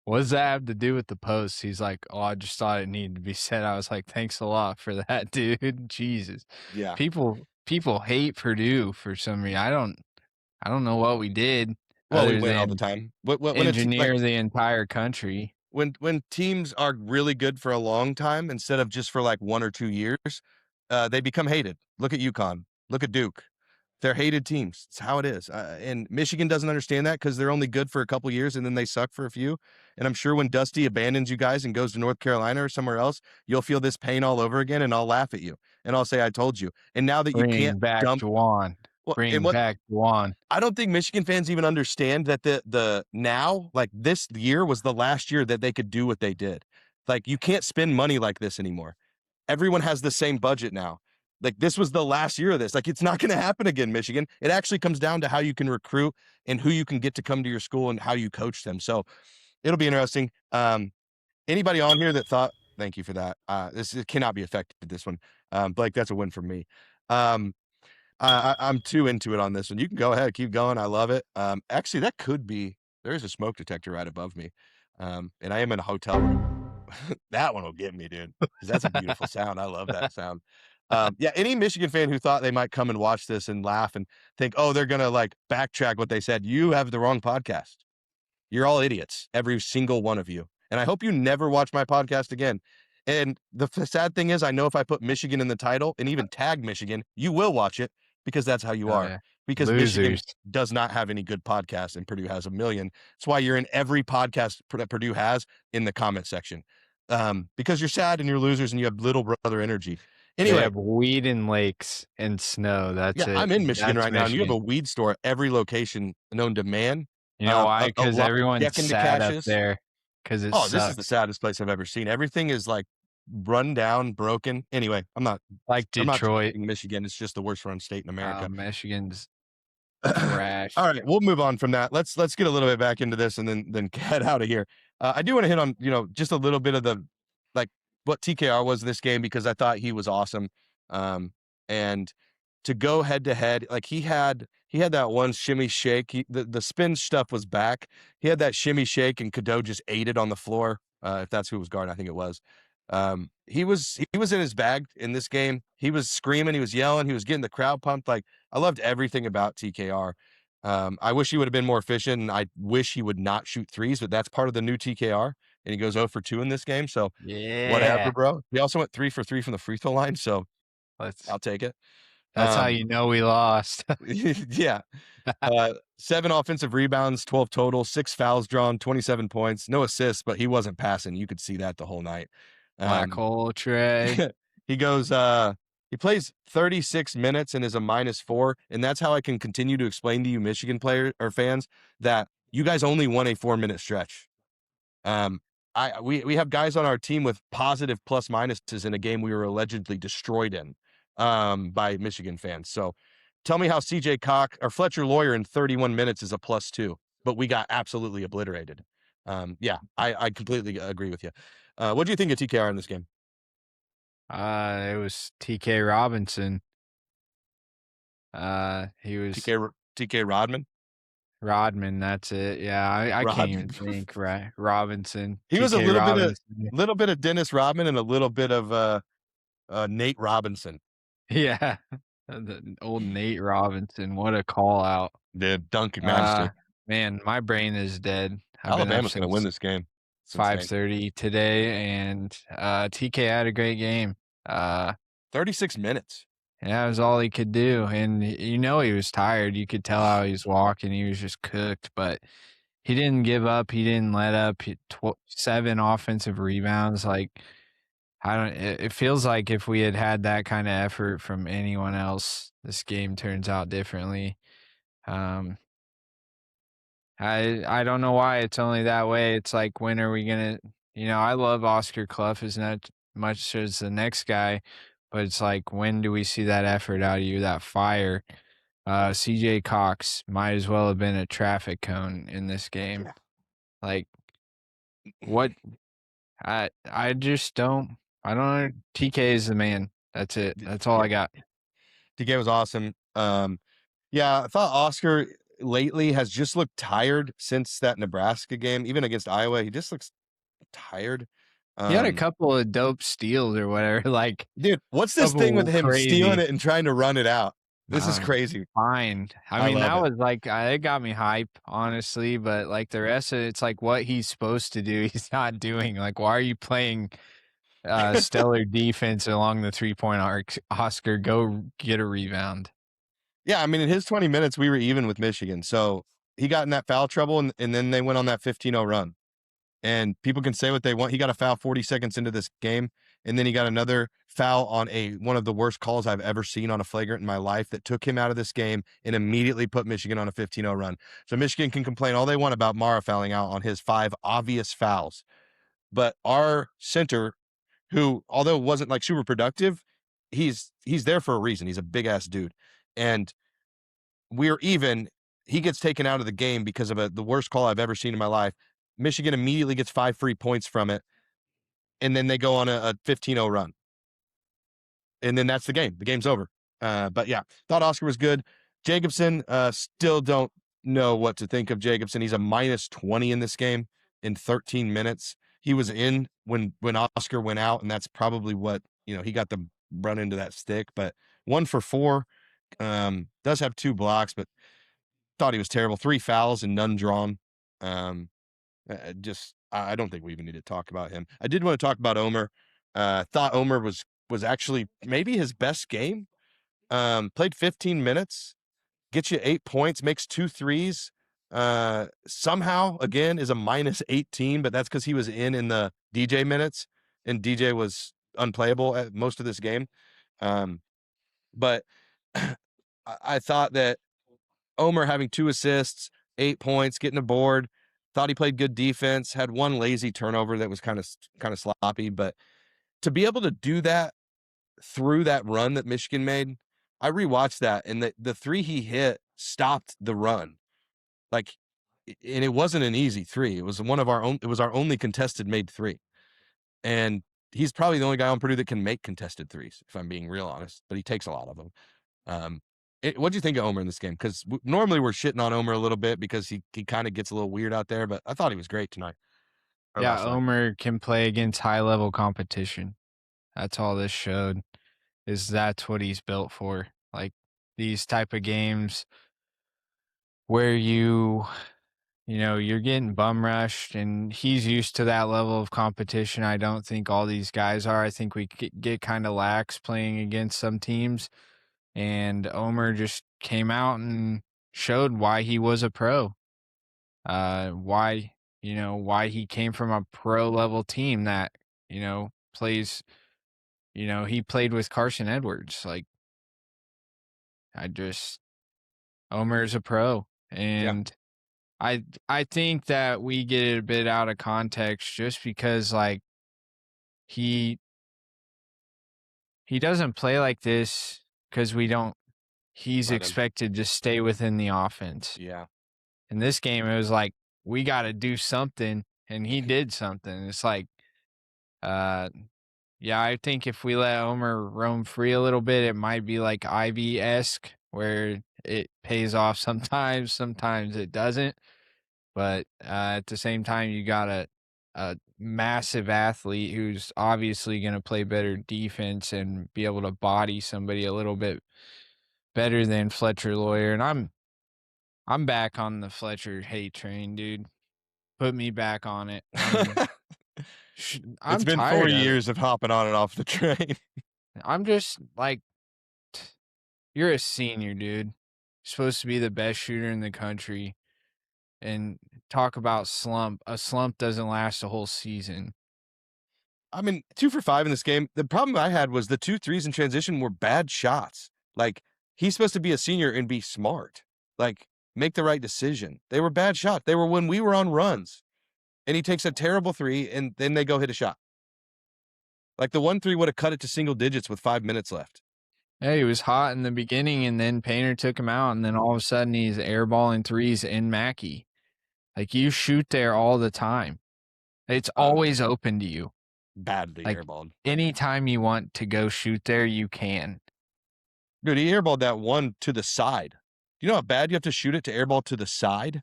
what does that have to do with the post? He's like, oh, I just thought it needed to be said. I was like, thanks a lot for that, dude. Jesus. Yeah. People hate Purdue for some reason. I don't know what we did. Well, we win all the time. When engineer it's, like, the entire country. When teams are really good for a long time instead of just for like 1 or 2 years, they become hated. Look at UConn. Look at Duke. They're hated teams. It's how it is. And Michigan doesn't understand that because they're only good for a couple years and then they suck for a few. And I'm sure when Dusty abandons you guys and goes to North Carolina or somewhere else, you'll feel this pain all over again, and I'll laugh at you and I'll say I told you. And now that you can't back Juwan. Bring back Juwan. I don't think Michigan fans even understand that the now, like, this year was the last year that they could do what they did. Like, you can't spend money like this anymore. Everyone has the same budget now. Like, this was the last year of this. Like, it's not going to happen again, Michigan. It actually comes down to how you can recruit and who you can get to come to your school and how you coach them. So it'll be interesting. Anybody on here that thought, thank you for that. It cannot be affected, this one. Blake, that's a win for me. I'm too into it on this one. You can go ahead, keep going. I love it. Actually, that could be, there's a smoke detector right above me. And I am in a hotel room. That one will get me, dude. Because that's a beautiful sound. I love that sound. Yeah, any Michigan fan who thought they might come and watch this and laugh and think, oh, they're going to like backtrack what they said, you have the wrong podcast. You're all idiots, every single one of you. And I hope you never watch my podcast again. And the sad thing is, I know if I put Michigan in the title and even tag Michigan, you will watch it because that's how you are. Yeah. Because Losers. Michigan does not have any good podcasts and Purdue has a million. That's why you're in every podcast that Purdue has in the comment section. Because you're sad and you're losers and you have little brother energy. Anyway, they have weed and lakes and snow. That's it. I'm in Michigan That's right now, and you have a weed store at every location known to man. You know why? Because everyone's sad up there. Because it sucks. This is the saddest place I've ever seen. Everything is like run down, broken. Anyway, I'm not like Detroit. I'm not Michigan. It's just the worst run state in America. Michigan's trash. All right, we'll move on from that. Let's get a little bit back into this and then get out of here. I do want to hit on, just a little bit of the, like, what TKR was in this game, because I thought he was awesome. And to go head to head, like, he had that one shimmy shake. The spin stuff was back. He had that shimmy shake and Cadeau just ate it on the floor. If that's who was guarding, I think it was. He was in his bag in this game. He was screaming, he was yelling, he was getting the crowd pumped. Like, I loved everything about TKR. I wish he would have been more efficient, and I wish he would not shoot threes, but that's part of the new TKR. And he goes 0 for 2 in this game. So whatever, bro. He also went 3 for 3 from the free throw line. So I'll take it. That's how you know we lost. Yeah. 7 offensive rebounds, 12 total, 6 fouls drawn, 27 points, no assists, but he wasn't passing. You could see that the whole night. Black hole Trey. He goes, he plays 36 minutes and is a -4. And that's how I can continue to explain to you Michigan players or fans that you guys only won a 4-minute stretch. We have guys on our team with positive plus minuses in a game we were allegedly destroyed in by Michigan fans. So tell me how CJ Cock or Fletcher Lawyer in 31 minutes is a +2, but we got absolutely obliterated. Yeah, I completely agree with you. What do you think of TKR in this game? It was TK Robinson. He was TK Rodman. Rodman. That's it. Yeah, I can't even Rodman. think. Right, Robinson. He was a TK Robinson. little bit of Dennis Rodman and a little bit of Nate Robinson. Yeah, the old Nate Robinson. What a call out. Dude, dunking master. Man, my brain is dead. I've been up Alabama's going to win since this game. 5:30 today, and TK had a great game. 36 minutes. Yeah, it was all he could do, and he was tired. You could tell how he was walking. He was just cooked, but he didn't give up. He didn't let up. 7 offensive rebounds. Like, it feels like if we had that kind of effort from anyone else, this game turns out differently. I don't know why it's only that way. It's like, when are we gonna? I love Oscar Clough as much as the next guy, but it's like, when do we see that effort out of you, that fire? CJ Cox might as well have been a traffic cone in this game. Yeah. Like, what? I just don't. I don't know. TK is the man. That's it. That's all I got. TK was awesome. Yeah, I thought Oscar lately has just looked tired since that Nebraska game, even against Iowa. He just looks tired. He had a couple of dope steals or whatever. Like, dude, what's this thing with him stealing it and trying to run it out? This is crazy. Fine. I mean, that was like, it got me hype, honestly. But like the rest of it, it's like what he's supposed to do, he's not doing. Like, why are you playing stellar defense along the 3-point arc? Oscar, go get a rebound. Yeah, I mean, in his 20 minutes, we were even with Michigan. So he got in that foul trouble, and then they went on that 15-0 run. And people can say what they want. He got a foul 40 seconds into this game, and then he got another foul on one of the worst calls I've ever seen on a flagrant in my life that took him out of this game and immediately put Michigan on a 15-0 run. So Michigan can complain all they want about Mara fouling out on his 5 obvious fouls. But our center, who, although wasn't like super productive, he's there for a reason. He's a big-ass dude. And we're even. He gets taken out of the game because of the worst call I've ever seen in my life. Michigan immediately gets 5 free points from it, and then they go on a 15-0 run. And then that's the game. The game's over. But yeah, thought Oscar was good. Jacobson, still don't know what to think of Jacobson. He's a -20 in this game in 13 minutes. He was in when Oscar went out, and that's probably what, he got the run into that stick. But 1 for 4, does have 2 blocks, but thought he was terrible. 3 fouls and none drawn. I don't think we even need to talk about him. I did want to talk about Omer. Thought Omer was actually maybe his best game. Played 15 minutes, gets you 8 points, makes 2 threes. Somehow, again, is a -18, but that's because he was in the DJ minutes, and DJ was unplayable at most of this game. But I thought that Omer having 2 assists, 8 points, getting a board. Thought he played good defense, had 1 lazy turnover that was kind of sloppy, but to be able to do that through that run that Michigan made, I rewatched that, and the 3 he hit stopped the run. Like, and it wasn't an easy 3. It was our only contested made 3. And he's probably the only guy on Purdue that can make contested 3s, if I'm being real honest, but he takes a lot of them. What do you think of Omer in this game? Because normally we're shitting on Omer a little bit because he kind of gets a little weird out there, but I thought he was great tonight. Yeah, Omer can play against high-level competition. That's all this showed, is that's what he's built for. Like, these type of games where you're getting bum rushed, and he's used to that level of competition. I don't think all these guys are. I think we get kind of lax playing against some teams. And Omer just came out and showed why he was a pro. Why he came from a pro level team that, plays, he played with Carson Edwards. Like, Omer's a pro. And yeah. I think that we get it a bit out of context just because, like, he doesn't play like this because he's expected to stay within the offense. Yeah. In this game, it was like, we got to do something, and he did something. It's like, Yeah, I think if we let Omer roam free a little bit, it might be like Ivy-esque, where it pays off sometimes, sometimes it doesn't. But at the same time, you got a massive athlete who's obviously going to play better defense and be able to body somebody a little bit better than Fletcher Lawyer. And I'm back on the Fletcher hate train, dude. Put me back on it. It's I'm been 4 tired of it. years of hopping on and off the train. I'm just like, you're a senior, dude. You're supposed to be the best shooter in the country. And talk about slump. A slump doesn't last a whole season. I mean, 2 for 5 in this game. The problem I had was the 2 threes in transition were bad shots. Like, he's supposed to be a senior and be smart. Like, make the right decision. They were bad shots. They were when we were on runs. And he takes a terrible 3, and then they go hit a shot. Like, the 1-3 would have cut it to single digits with 5 minutes left. Yeah, he was hot in the beginning, and then Painter took him out, and then all of a sudden he's airballing threes in Mackey. Like, you shoot there all the time. It's always open to you. Badly Like, airballed. anytime you want to go shoot there, you can. Dude, he airballed that one to the side. You know how bad you have to shoot it to airball to the side?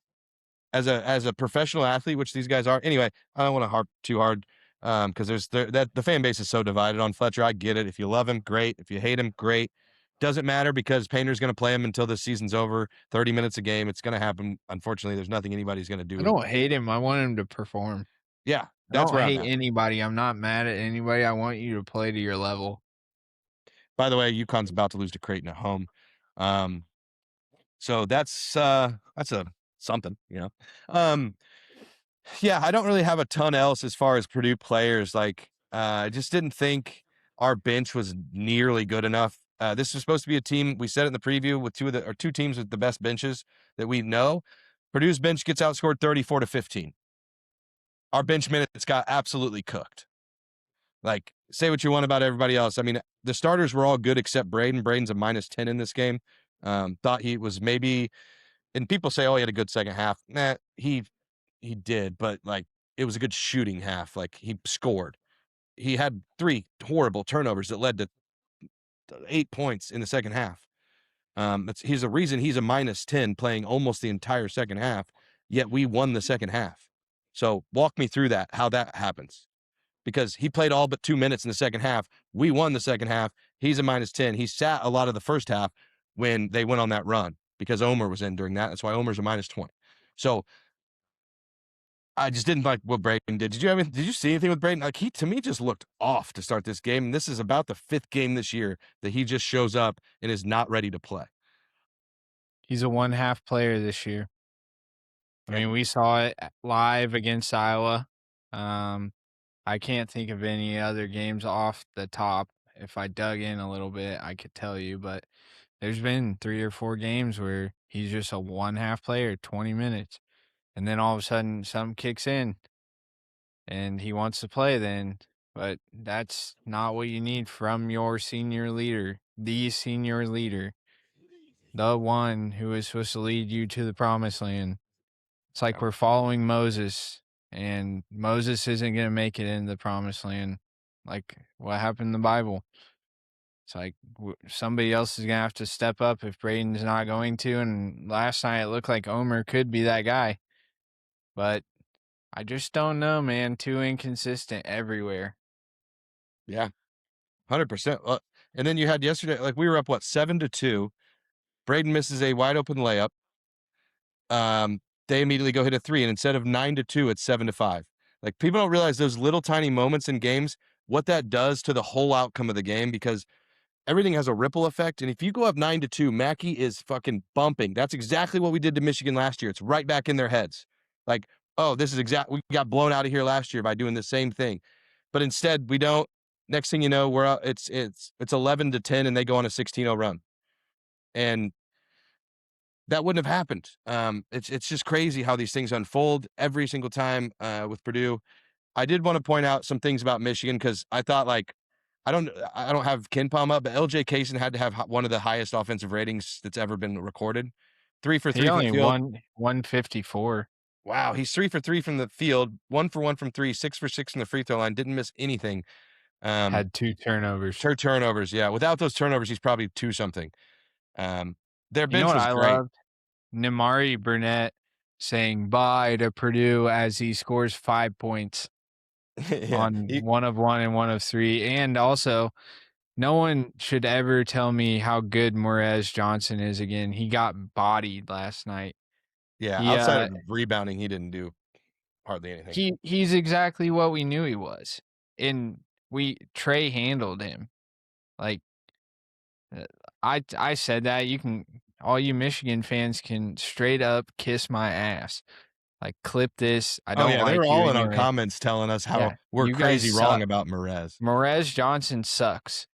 As a professional athlete, which these guys are. Anyway, I don't want to harp too hard because the fan base is so divided on Fletcher. I get it. If you love him, great. If you hate him, great. Doesn't matter because Painter's going to play him until the season's over. 30 minutes a game. It's going to happen. Unfortunately, there's nothing anybody's going to do. I don't hate him. I want him to perform. Yeah, I that's don't where I'm hate at. anybody. I'm not mad at anybody. I want you to play to your level. By the way, UConn's about to lose to Creighton at home. So that's a something, you know. Yeah, I don't really have a ton else as far as Purdue players. Like, I just didn't think our bench was nearly good enough. This was supposed to be a team. We said it in the preview with two teams with the best benches that we know. Purdue's bench gets outscored 34-15. Our bench minutes got absolutely cooked. Like, say what you want about everybody else. I mean, the starters were all good except Braden. Braden's a -10 in this game. Thought he was maybe, and people say, oh, he had a good second half. Nah, he did, but like it was a good shooting half. Like he scored. He had 3 horrible turnovers that led to 8 points in the second half. He's a reason he's a -10 playing almost the entire second half, yet we won the second half. So walk me through that, how that happens. Because he played all but 2 minutes in the second half. We won the second half. He's a -10. He sat a lot of the first half when they went on that run because Omer was in during that. That's why Omer's a -20. So I just didn't like what Braden did. Did you see anything with Braden? Like, he, to me, just looked off to start this game. And this is about the 5th game this year that he just shows up and is not ready to play. He's a one-half player this year. I mean, we saw it live against Iowa. I can't think of any other games off the top. If I dug in a little bit, I could tell you, but there's been 3 or 4 games where he's just a one-half player, 20 minutes. And then all of a sudden, something kicks in, and he wants to play then. But that's not what you need from your senior leader, the senior leader, the one who is supposed to lead you to the promised land. It's like we're following Moses, and Moses isn't going to make it into the promised land. Like what happened in the Bible. It's like somebody else is going to have to step up if Braden's not going to. And last night it looked like Omer could be that guy. But I just don't know, man. Too inconsistent everywhere. Yeah, 100%. And then you had yesterday, like we were up, 7-2. Braden misses a wide open layup. They immediately go hit a 3, and instead of 9-2, it's 7-5. Like, people don't realize those little tiny moments in games, what that does to the whole outcome of the game, because everything has a ripple effect. And if you go up 9-2, Mackey is fucking bumping. That's exactly what we did to Michigan last year. It's right back in their heads. Like, oh, we got blown out of here last year by doing the same thing. But instead, we don't. Next thing you know, we're up, it's 11-10, and they go on a 16-0 run. And that wouldn't have happened. It's just crazy how these things unfold every single time with Purdue. I did want to point out some things about Michigan because I thought, like, I don't have KenPom up, but LJ Kaysen had to have one of the highest offensive ratings that's ever been recorded. 3 for 3 He from only the field. won 154. Wow, he's 3 for 3 from the field, 1 for 1 from 3, 6 for 6 from the free throw line, didn't miss anything. Had 2 turnovers. 2 turnovers, yeah. Without those turnovers, he's probably 2 something. Their You know bench what was I great. loved? Nimari Burnett saying bye to Purdue as he scores 5 points Yeah, on 1 of 1 and 1 of 3. And also, no one should ever tell me how good Morez Johnson is again. He got bodied last night. yeah, He outside of rebounding, he didn't do hardly anything. he's exactly what we knew he was. And Trey handled him. Like I said that all you Michigan fans can straight up kiss my ass. Like, clip this. I Oh, don't yeah, they like were you all in our anyway. comments telling us how Yeah, we're you guys crazy wrong suck. about Morez. Morez Johnson sucks.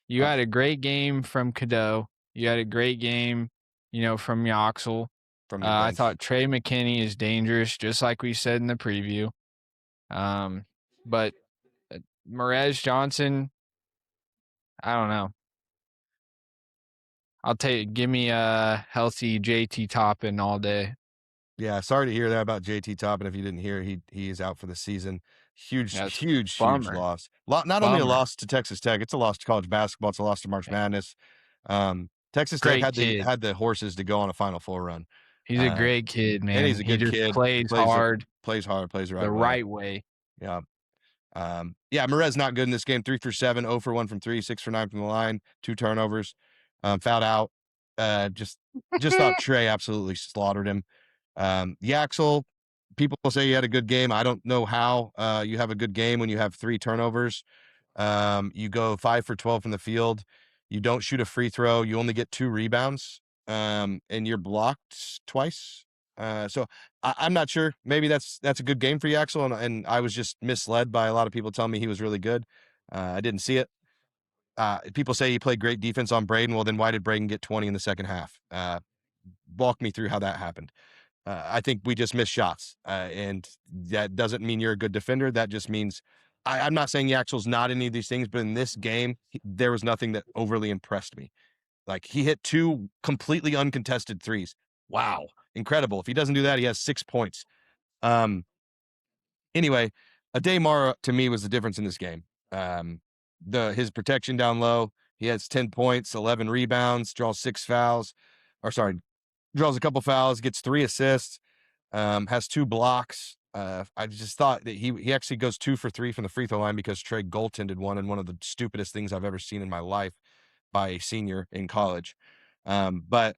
You Oh. had a great game from Cadeau. You had a great game, from Yoxel. From your I bench. thought Trey McKinney is dangerous, just like we said in the preview. But Morez Johnson, I don't know. Give me a healthy JT Toppin all day. Yeah, sorry to hear that about JT Toppin. If you didn't hear, he is out for the season. Huge bummer. loss. Not only a loss to Texas Tech, it's a loss to college basketball. It's a loss to March Madness. Texas Tech Great kid. had the horses to go on a Final Four run. He's a great kid, man. And he's a good he just kid. plays hard. Plays hard, plays the The right way. Yeah. Morez not good in this game. 3 for 7, 0 for 1 from 3, 6 for 9 from the line, 2 turnovers, fouled out. Just thought Trey absolutely slaughtered him. Yaxel, people say you had a good game. I don't know how you have a good game when you have 3 turnovers. You go 5 for 12 from the field. You don't shoot a free throw. You only get 2 rebounds, and you're blocked twice. So I'm not sure. Maybe that's a good game for Yaxel, and I was just misled by a lot of people telling me he was really good. I didn't see it. People say he played great defense on Braden. Well, then why did Braden get 20 in the second half? Walk me through how that happened. I think we just missed shots, and that doesn't mean you're a good defender. That just means I'm not saying Yaxel's not any of these things, but in this game, there was nothing that overly impressed me. Like, he hit 2 completely uncontested threes. Wow, incredible. If he doesn't do that, he has 6 points. Anyway, Ade Mara to me was the difference in this game. His protection down low, he has 10 points, 11 rebounds, draws a couple fouls, gets 3 assists, has 2 blocks. I just thought that he actually goes 2 for 3 from the free throw line because Trey goaltended one, and one of the stupidest things I've ever seen in my life by a senior in college. But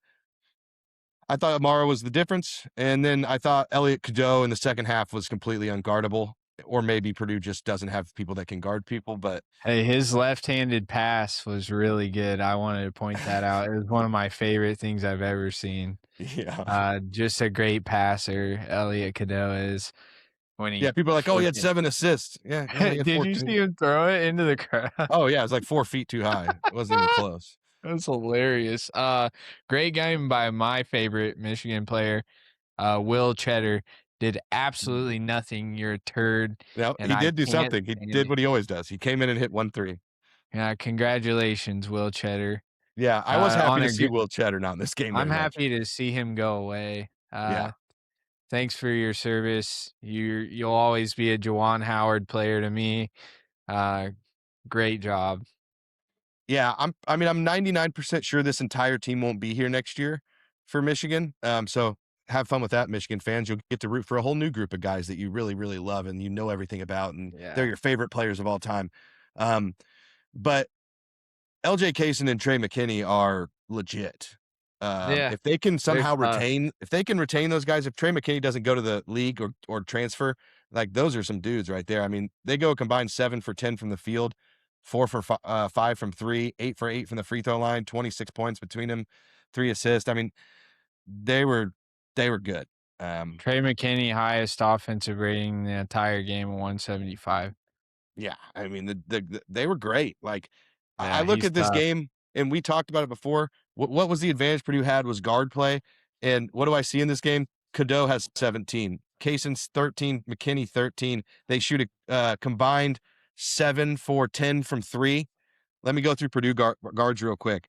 I thought Amara was the difference, and then I thought Elliot Cadeau in the second half was completely unguardable, or maybe Purdue just doesn't have people that can guard people. But hey, his left-handed pass was really good. I wanted to point that out. It was one of my favorite things I've ever seen. Yeah, just a great passer, Elliot Cadeau is. People are like, oh, he had 7 assists. Yeah, Did 14. You see him throw it into the crowd? Oh yeah, it was like 4 feet too high. It wasn't even close. That's hilarious. Great game by my favorite Michigan player, Will Cheddar. Did absolutely nothing. You're a turd. No, he did do something. He did what he always does. He came in and hit 1 3. Yeah, congratulations, Will Cheddar. Yeah, I was happy to see Will Cheddar not in this game. I'm happy to see him go away. Thanks for your service. You'll always be a Juwan Howard player to me. Great job. Yeah, I'm 99% sure this entire team won't be here next year for Michigan. So have fun with that, Michigan fans. You'll get to root for a whole new group of guys that you really, really love and you know everything about, and they're your favorite players of all time. But LJ Kaysen and Trey McKinney are legit. If they can somehow retain those guys, if Trey McKinney doesn't go to the league or transfer, like, those are some dudes right there. I mean, they go combined 7 for 10 from the field, 4 for 5 from 3, 8 for 8 from the free throw line, 26 points between them, 3 assists. I mean, they were good. Trey McKinney, highest offensive rating in the entire game, 175. Yeah, I mean, they were great. Like, I look at this game, and we talked about it before. What was the advantage Purdue had was guard play. And what do I see in this game? Cadeau has 17, Kaysen's 13, McKinney 13. They shoot a combined 7 for 10 from 3. Let me go through Purdue guards real quick.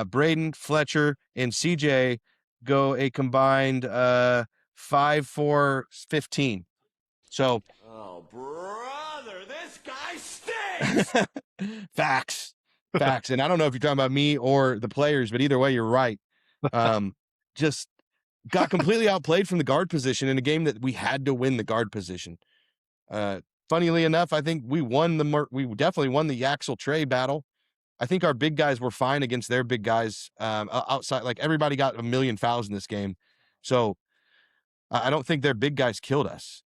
Braden, Fletcher, and CJ go a combined 5 for 15. So, oh, brother, this guy stinks. facts. And I don't know if you're talking about me or the players, but either way, you're right. Just got completely outplayed from the guard position in a game that we had to win the guard position. Funnily enough, I think we definitely won the Axel Trey battle. I think our big guys were fine against their big guys outside. Like everybody got a million fouls in this game. So I don't think their big guys killed us.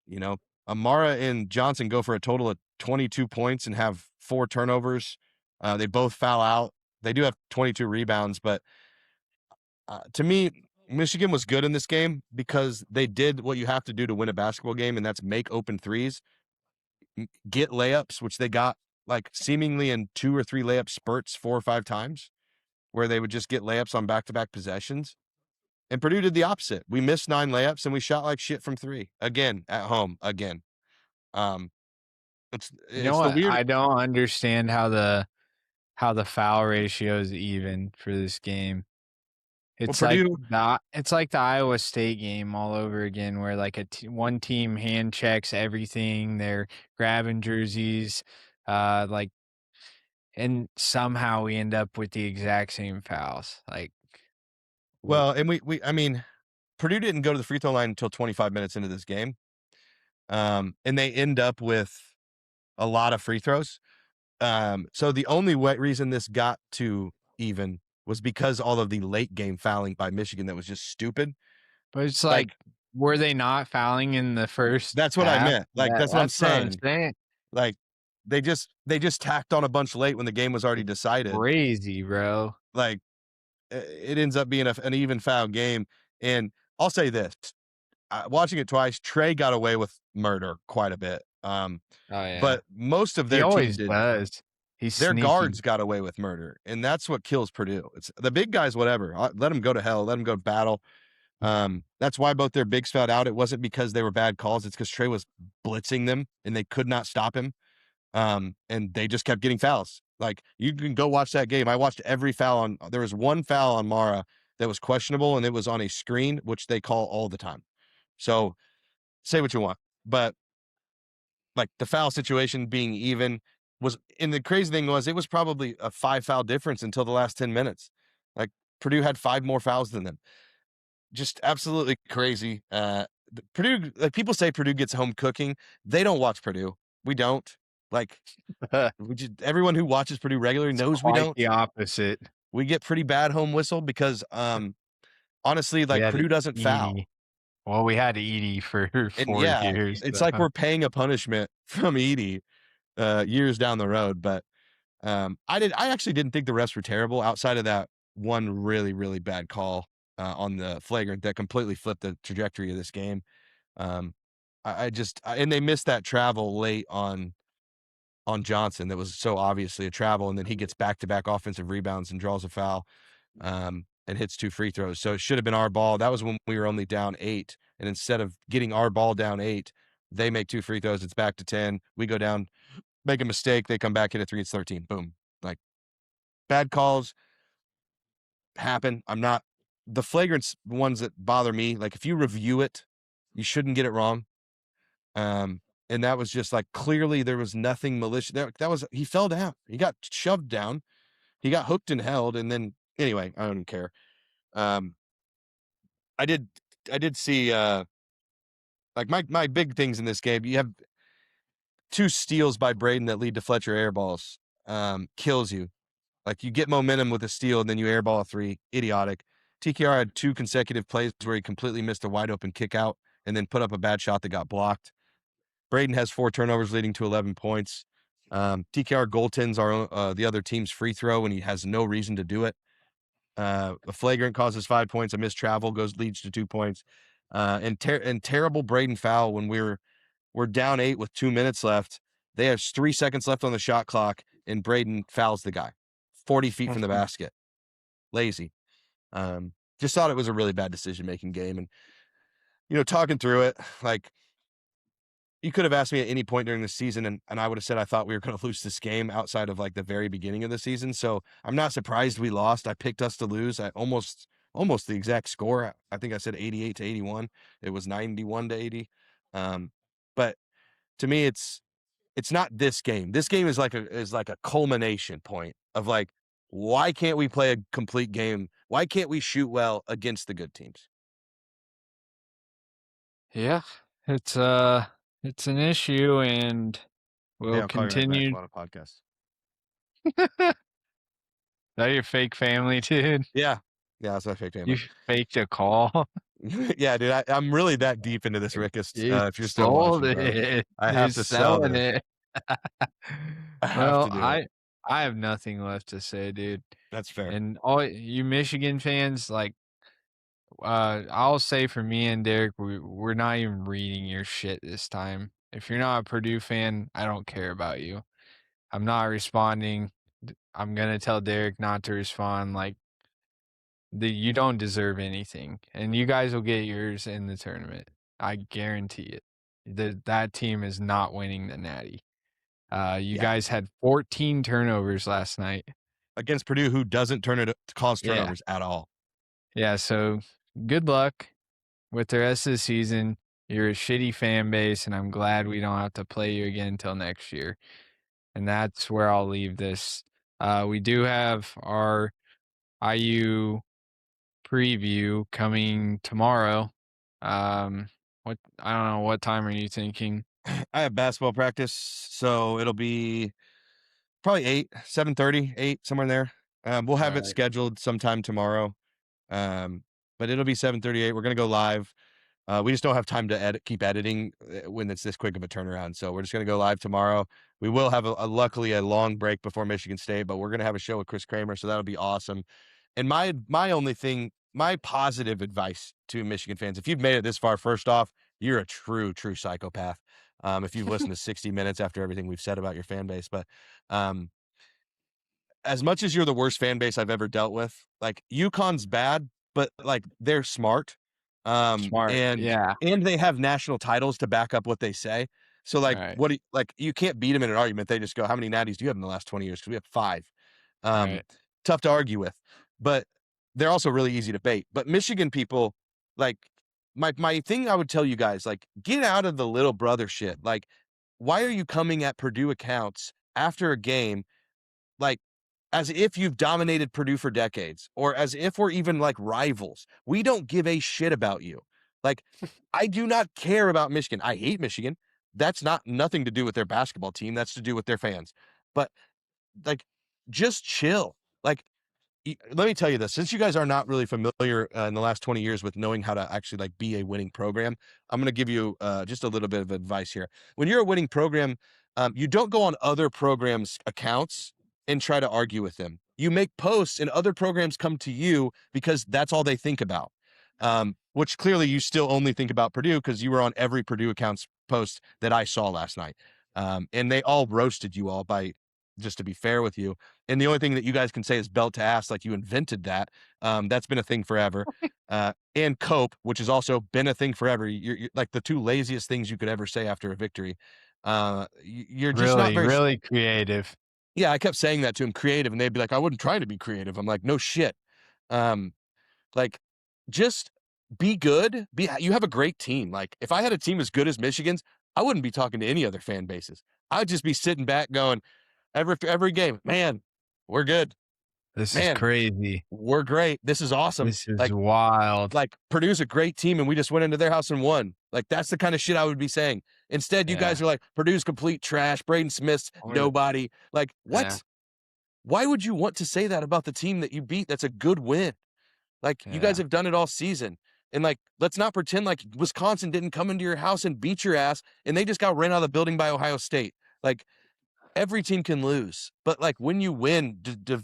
Amara and Johnson go for a total of 22 points and have 4 turnovers. They both foul out. They do have 22 rebounds, but to me, Michigan was good in this game because they did what you have to do to win a basketball game, and that's make open threes, get layups, which they got like seemingly in 2 or 3 layup spurts 4 or 5 times, where they would just get layups on back-to-back possessions. And Purdue did the opposite. We missed 9 layups and we shot like shit from 3 again at home again. It's what? the weird. I don't understand how the foul ratio is even for this game. It's Purdue, it's like the Iowa State game all over again, where like one team hand checks everything. They're grabbing jerseys, and somehow we end up with the exact same fouls. and I mean, Purdue didn't go to the free throw line until 25 minutes into this game, and they end up with a lot of free throws. So the only reason this got to even was because all of the late game fouling by Michigan that was just stupid. But it's like were they not fouling in the first? That's what half? I meant. Like that's what I'm saying. Like they just tacked on a bunch late when the game was already decided. Crazy, bro. Like it ends up being an even foul game. And I'll say this: watching it twice, Trey got away with murder quite a bit. Oh yeah, but most of their he always team does. Their guards got away with murder, and that's what kills Purdue. It's the big guys, whatever. Let them go to hell. Let them go to battle. That's why both their bigs fouled out. It wasn't because they were bad calls. It's because Trey was blitzing them, and they could not stop him. And they just kept getting fouls. Like, you can go watch that game. I watched every foul there was one foul on Mara that was questionable, and it was on a screen, which they call all the time. So say what you want, but like the foul situation being even and the crazy thing was it was probably a 5 foul difference until the last 10 minutes. Like Purdue had 5 more fouls than them. Just absolutely crazy. Purdue, like people say Purdue gets home cooking. They don't watch Purdue. We don't. Like everyone who watches Purdue regularly knows we don't. The opposite. We get pretty bad home whistle because honestly, like Purdue doesn't foul. Well, we had Edie for 4 years. It's like we're paying a punishment from Edie years down the road. But I actually didn't think the refs were terrible outside of that one really, really bad call on the flagrant that completely flipped the trajectory of this game. And they missed that travel late on Johnson that was so obviously a travel, and then he gets back-to-back offensive rebounds and draws a foul. And hits 2 free throws. So it should have been our ball. That was when we were only down 8. And instead of getting our ball down 8, they make 2 free throws. It's back to 10. We go down, make a mistake. They come back, hit a 3. It's 13. Boom. Like, bad calls happen. The flagrant ones that bother me, like if you review it, you shouldn't get it wrong. And that was just like, clearly there was nothing malicious. He fell down. He got shoved down. He got hooked and held. And then, anyway, I don't care. I did see like my big things in this game. You have 2 steals by Braden that lead to Fletcher air balls. Kills you. Like, you get momentum with a steal and then you airball a 3. Idiotic. TKR had 2 consecutive plays where he completely missed a wide open kick out and then put up a bad shot that got blocked. Braden has 4 turnovers leading to 11 points. TKR goaltends the other team's free throw when he has no reason to do it. A flagrant causes 5 points. A missed travel leads to 2 points. And terrible Braden foul when we're down 8 with 2 minutes left. They have 3 seconds left on the shot clock, and Braden fouls the guy 40 feet from the basket. Lazy. Just thought it was a really bad decision-making game. And, talking through it, like, you could have asked me at any point during the season, and I would have said I thought we were going to lose this game outside of like the very beginning of the season. So I'm not surprised we lost. I picked us to lose. I almost almost the exact score. I think I said 88-81. It was 91-80. But to me, it's not this game. This game is like a culmination point of like, why can't we play a complete game? Why can't we shoot well against the good teams? Yeah, it's an issue, and Hey, we'll I'll call you right back. continue. I'm on a podcast. That your fake family, dude? Yeah. Yeah, that's my fake You family. faked a call. Yeah, dude, I'm really that deep into this, Rickus. You If you're still sold watching, bro, it. I You're have to sell selling this. it. I have Well, to do it. I have nothing left to say, dude. That's fair. And all you Michigan fans, like, I'll say for me and Derek, we're not even reading your shit this time. If you're not a Purdue fan, I don't care about you. I'm not responding. I'm gonna tell Derek not to respond. Like, you don't deserve anything, and you guys will get yours in the tournament. I guarantee it. That team is not winning the Natty. You Yeah. guys had 14 turnovers last night Against Purdue, who doesn't cause Yeah. turnovers at all. Yeah, so good luck with the rest of the season. You're a shitty fan base, and I'm glad we don't have to play you again until next year. And that's where I'll leave this. We do have our IU preview coming tomorrow. What I don't know, what time are you thinking? I have basketball practice, so it'll be probably 7:30, 8, somewhere in there. We'll have it Alright. scheduled sometime tomorrow. But it'll be 7:38. We're gonna go live. We just don't have time to keep editing when it's this quick of a turnaround. So we're just gonna go live tomorrow. We will have luckily a long break before Michigan State, but we're gonna have a show with Chris Kramer, so that'll be awesome. And my only thing, my positive advice to Michigan fans, if you've made it this far, first off, you're a true psychopath. If you've listened to 60 Minutes after everything we've said about your fan base, but as much as you're the worst fan base I've ever dealt with, like UConn's bad, but like they're smart. Smart, And yeah. they have national titles to back up what they say. So like, Right. you can't beat them in an argument. They just go, how many natties do you have in the last 20 years? Because we have 5. Right. Tough to argue with, but they're also really easy to bait. But Michigan people, like, my thing I would tell you guys, like, get out of the little brother shit. Like, why are you coming at Purdue accounts after a game, like, as if you've dominated Purdue for decades, or as if we're even like rivals? We don't give a shit about you. Like, I do not care about Michigan. I hate Michigan. That's nothing to do with their basketball team. That's to do with their fans. But like, just chill. Like, let me tell you this, since you guys are not really familiar in the last 20 years with knowing how to actually like be a winning program, I'm going to give you just a little bit of advice here. When you're a winning program, you don't go on other programs' accounts and try to argue with them. You make posts and other programs come to you because that's all they think about. Which clearly you still only think about Purdue because you were on every Purdue account's post that I saw last night. And they all roasted you all, by just to be fair with you. And the only thing that you guys can say is belt to ass, like you invented that. That's been a thing forever. And cope, which has also been a thing forever. You're like the two laziest things you could ever say after a victory. You're just not very really creative. Yeah, I kept saying that to him, creative, and they'd be like, I wouldn't try to be creative. I'm like, no shit. Like, just be good. You have a great team. Like, if I had a team as good as Michigan's, I wouldn't be talking to any other fan bases. I'd just be sitting back going, every game, man, we're good. This Man, is crazy. We're great. This is awesome. This is like, wild. Like, Purdue's a great team, and we just went into their house and won. Like, that's the kind of shit I would be saying. Instead, you guys are like, Purdue's complete trash. Braden Smith's nobody. Like, what? Yeah. Why would you want to say that about the team that you beat? That's a good win. Like, you guys have done it all season. And like, let's not pretend like Wisconsin didn't come into your house and beat your ass and they just got ran out of the building by Ohio State. Like, every team can lose, but like when you win,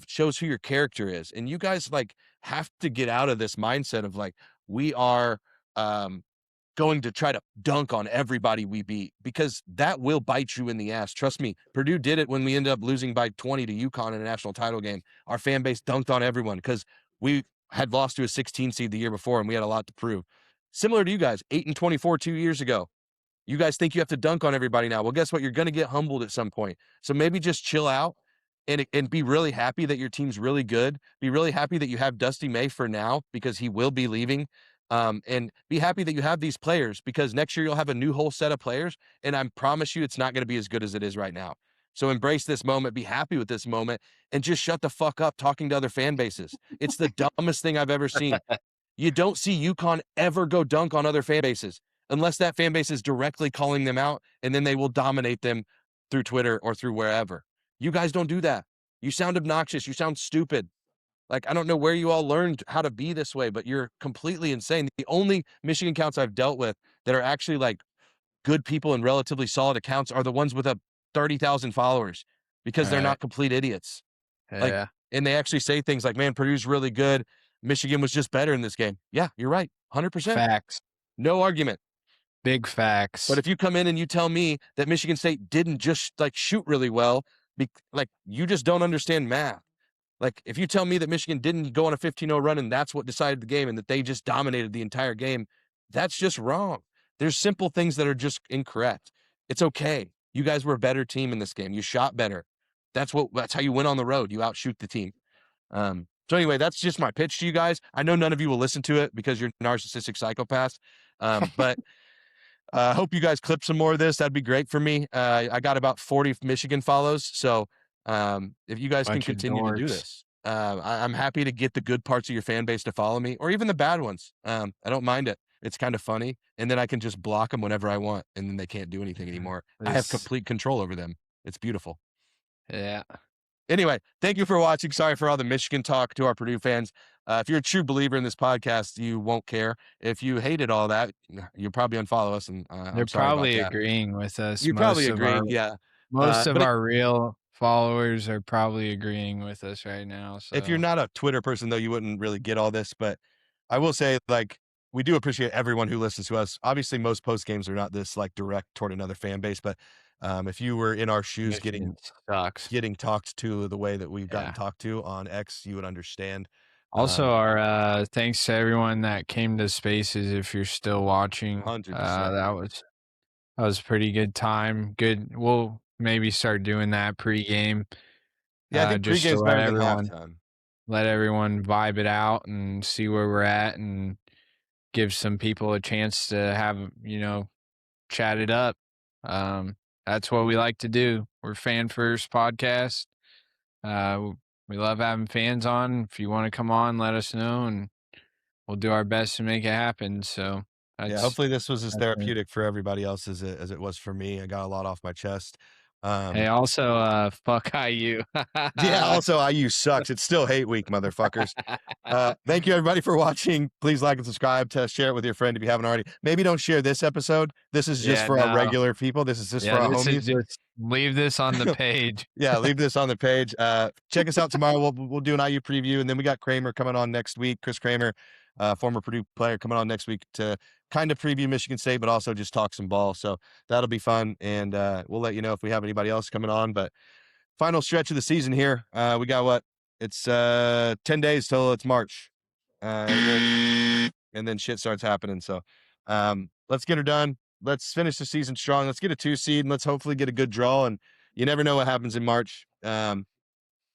shows who your character is. And you guys like have to get out of this mindset of like, we are going to try to dunk on everybody we beat, because that will bite you in the ass. Trust me, Purdue did it when we ended up losing by 20 to UConn in a national title game. Our fan base dunked on everyone because we had lost to a 16 seed the year before and we had a lot to prove. Similar to you guys, 8-24 2 years ago. You guys think you have to dunk on everybody now. Well, guess what? You're going to get humbled at some point. So maybe just chill out and be really happy that your team's really good. Be really happy that you have Dusty May for now because he will be leaving. And be happy that you have these players because next year you'll have a new whole set of players, and I promise you it's not going to be as good as it is right now. So embrace this moment, be happy with this moment, and just shut the fuck up talking to other fan bases. It's the dumbest thing I've ever seen. You don't see UConn ever go dunk on other fan bases unless that fan base is directly calling them out, and then they will dominate them through Twitter or through wherever. You guys don't do that. You sound obnoxious. You sound stupid. Like, I don't know where you all learned how to be this way, but you're completely insane. The only Michigan accounts I've dealt with that are actually like good people and relatively solid accounts are the ones with a 30,000 followers because they're not complete idiots. Like, Yeah. and they actually say things like, man, Purdue's really good. Michigan was just better in this game. Yeah, you're right. 100%. Facts. No argument. Big facts. But if you come in and you tell me that Michigan State didn't just like shoot really well, like you just don't understand math. Like if you tell me that Michigan didn't go on a 15-0 run and that's what decided the game and that they just dominated the entire game, that's just wrong. There's simple things that are just incorrect. It's okay. You guys were a better team in this game. You shot better. That's how you win on the road. You outshoot the team. So anyway, that's just my pitch to you guys. I know none of you will listen to it because you're narcissistic psychopaths. But I hope you guys clip some more of this. That'd be great for me. I got about 40 Michigan follows. So if you guys can continue to do this, I'm happy to get the good parts of your fan base to follow me or even the bad ones. I don't mind it. It's kind of funny. And then I can just block them whenever I want. And then they can't do anything anymore. I have complete control over them. It's beautiful. Yeah. Anyway, thank you for watching. Sorry for all the Michigan talk to our Purdue fans. If you're a true believer in this podcast, you won't care. If you hated all that, you'll probably unfollow us. And they're probably agreeing with us. You're probably agreeing, yeah. Most of our real followers are probably agreeing with us right now. So if you're not a Twitter person, though, you wouldn't really get all this. But I will say, like, we do appreciate everyone who listens to us. Obviously, most post games are not this like direct toward another fan base, but if you were in our shoes getting talked to the way that we've gotten talked to on X, you would understand. Also, our thanks to everyone that came to Spaces. If you're still watching, 100%. That was a pretty good time. Good. We'll maybe start doing that pregame. Yeah, I think pregame's better than halftime. Let everyone vibe it out and see where we're at, and give some people a chance to have chat it up. That's what we like to do. We're Fan First Podcast. We love having fans on. If you want to come on, let us know, and we'll do our best to make it happen. So hopefully this was as therapeutic for everybody else as it was for me. I got a lot off my chest. Hey, also, fuck IU. Yeah, also IU sucks. It's still hate week, motherfuckers. Thank you everybody for watching. Please like and subscribe. To share it with your friend if you haven't already. Maybe don't share this episode. This is just for our regular people. This is just for our homies. Just leave this on the page. Yeah, leave this on the page. Check us out tomorrow. We'll do an IU preview, and then we got Kramer coming on next week. Chris Kramer, former Purdue player, coming on next week to kind of preview Michigan State, but also just talk some ball. So that'll be fun, and we'll let you know if we have anybody else coming on. But final stretch of the season here. We got what? It's 10 days till it's March, and then shit starts happening. So let's get her done. Let's finish the season strong. Let's get a 2 seed, and let's hopefully get a good draw. And you never know what happens in March.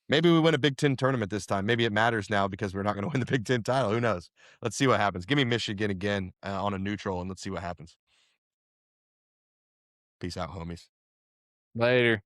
Maybe we win a Big Ten tournament this time. Maybe it matters now because we're not going to win the Big Ten title. Who knows? Let's see what happens. Give me Michigan again on a neutral, and let's see what happens. Peace out, homies. Later.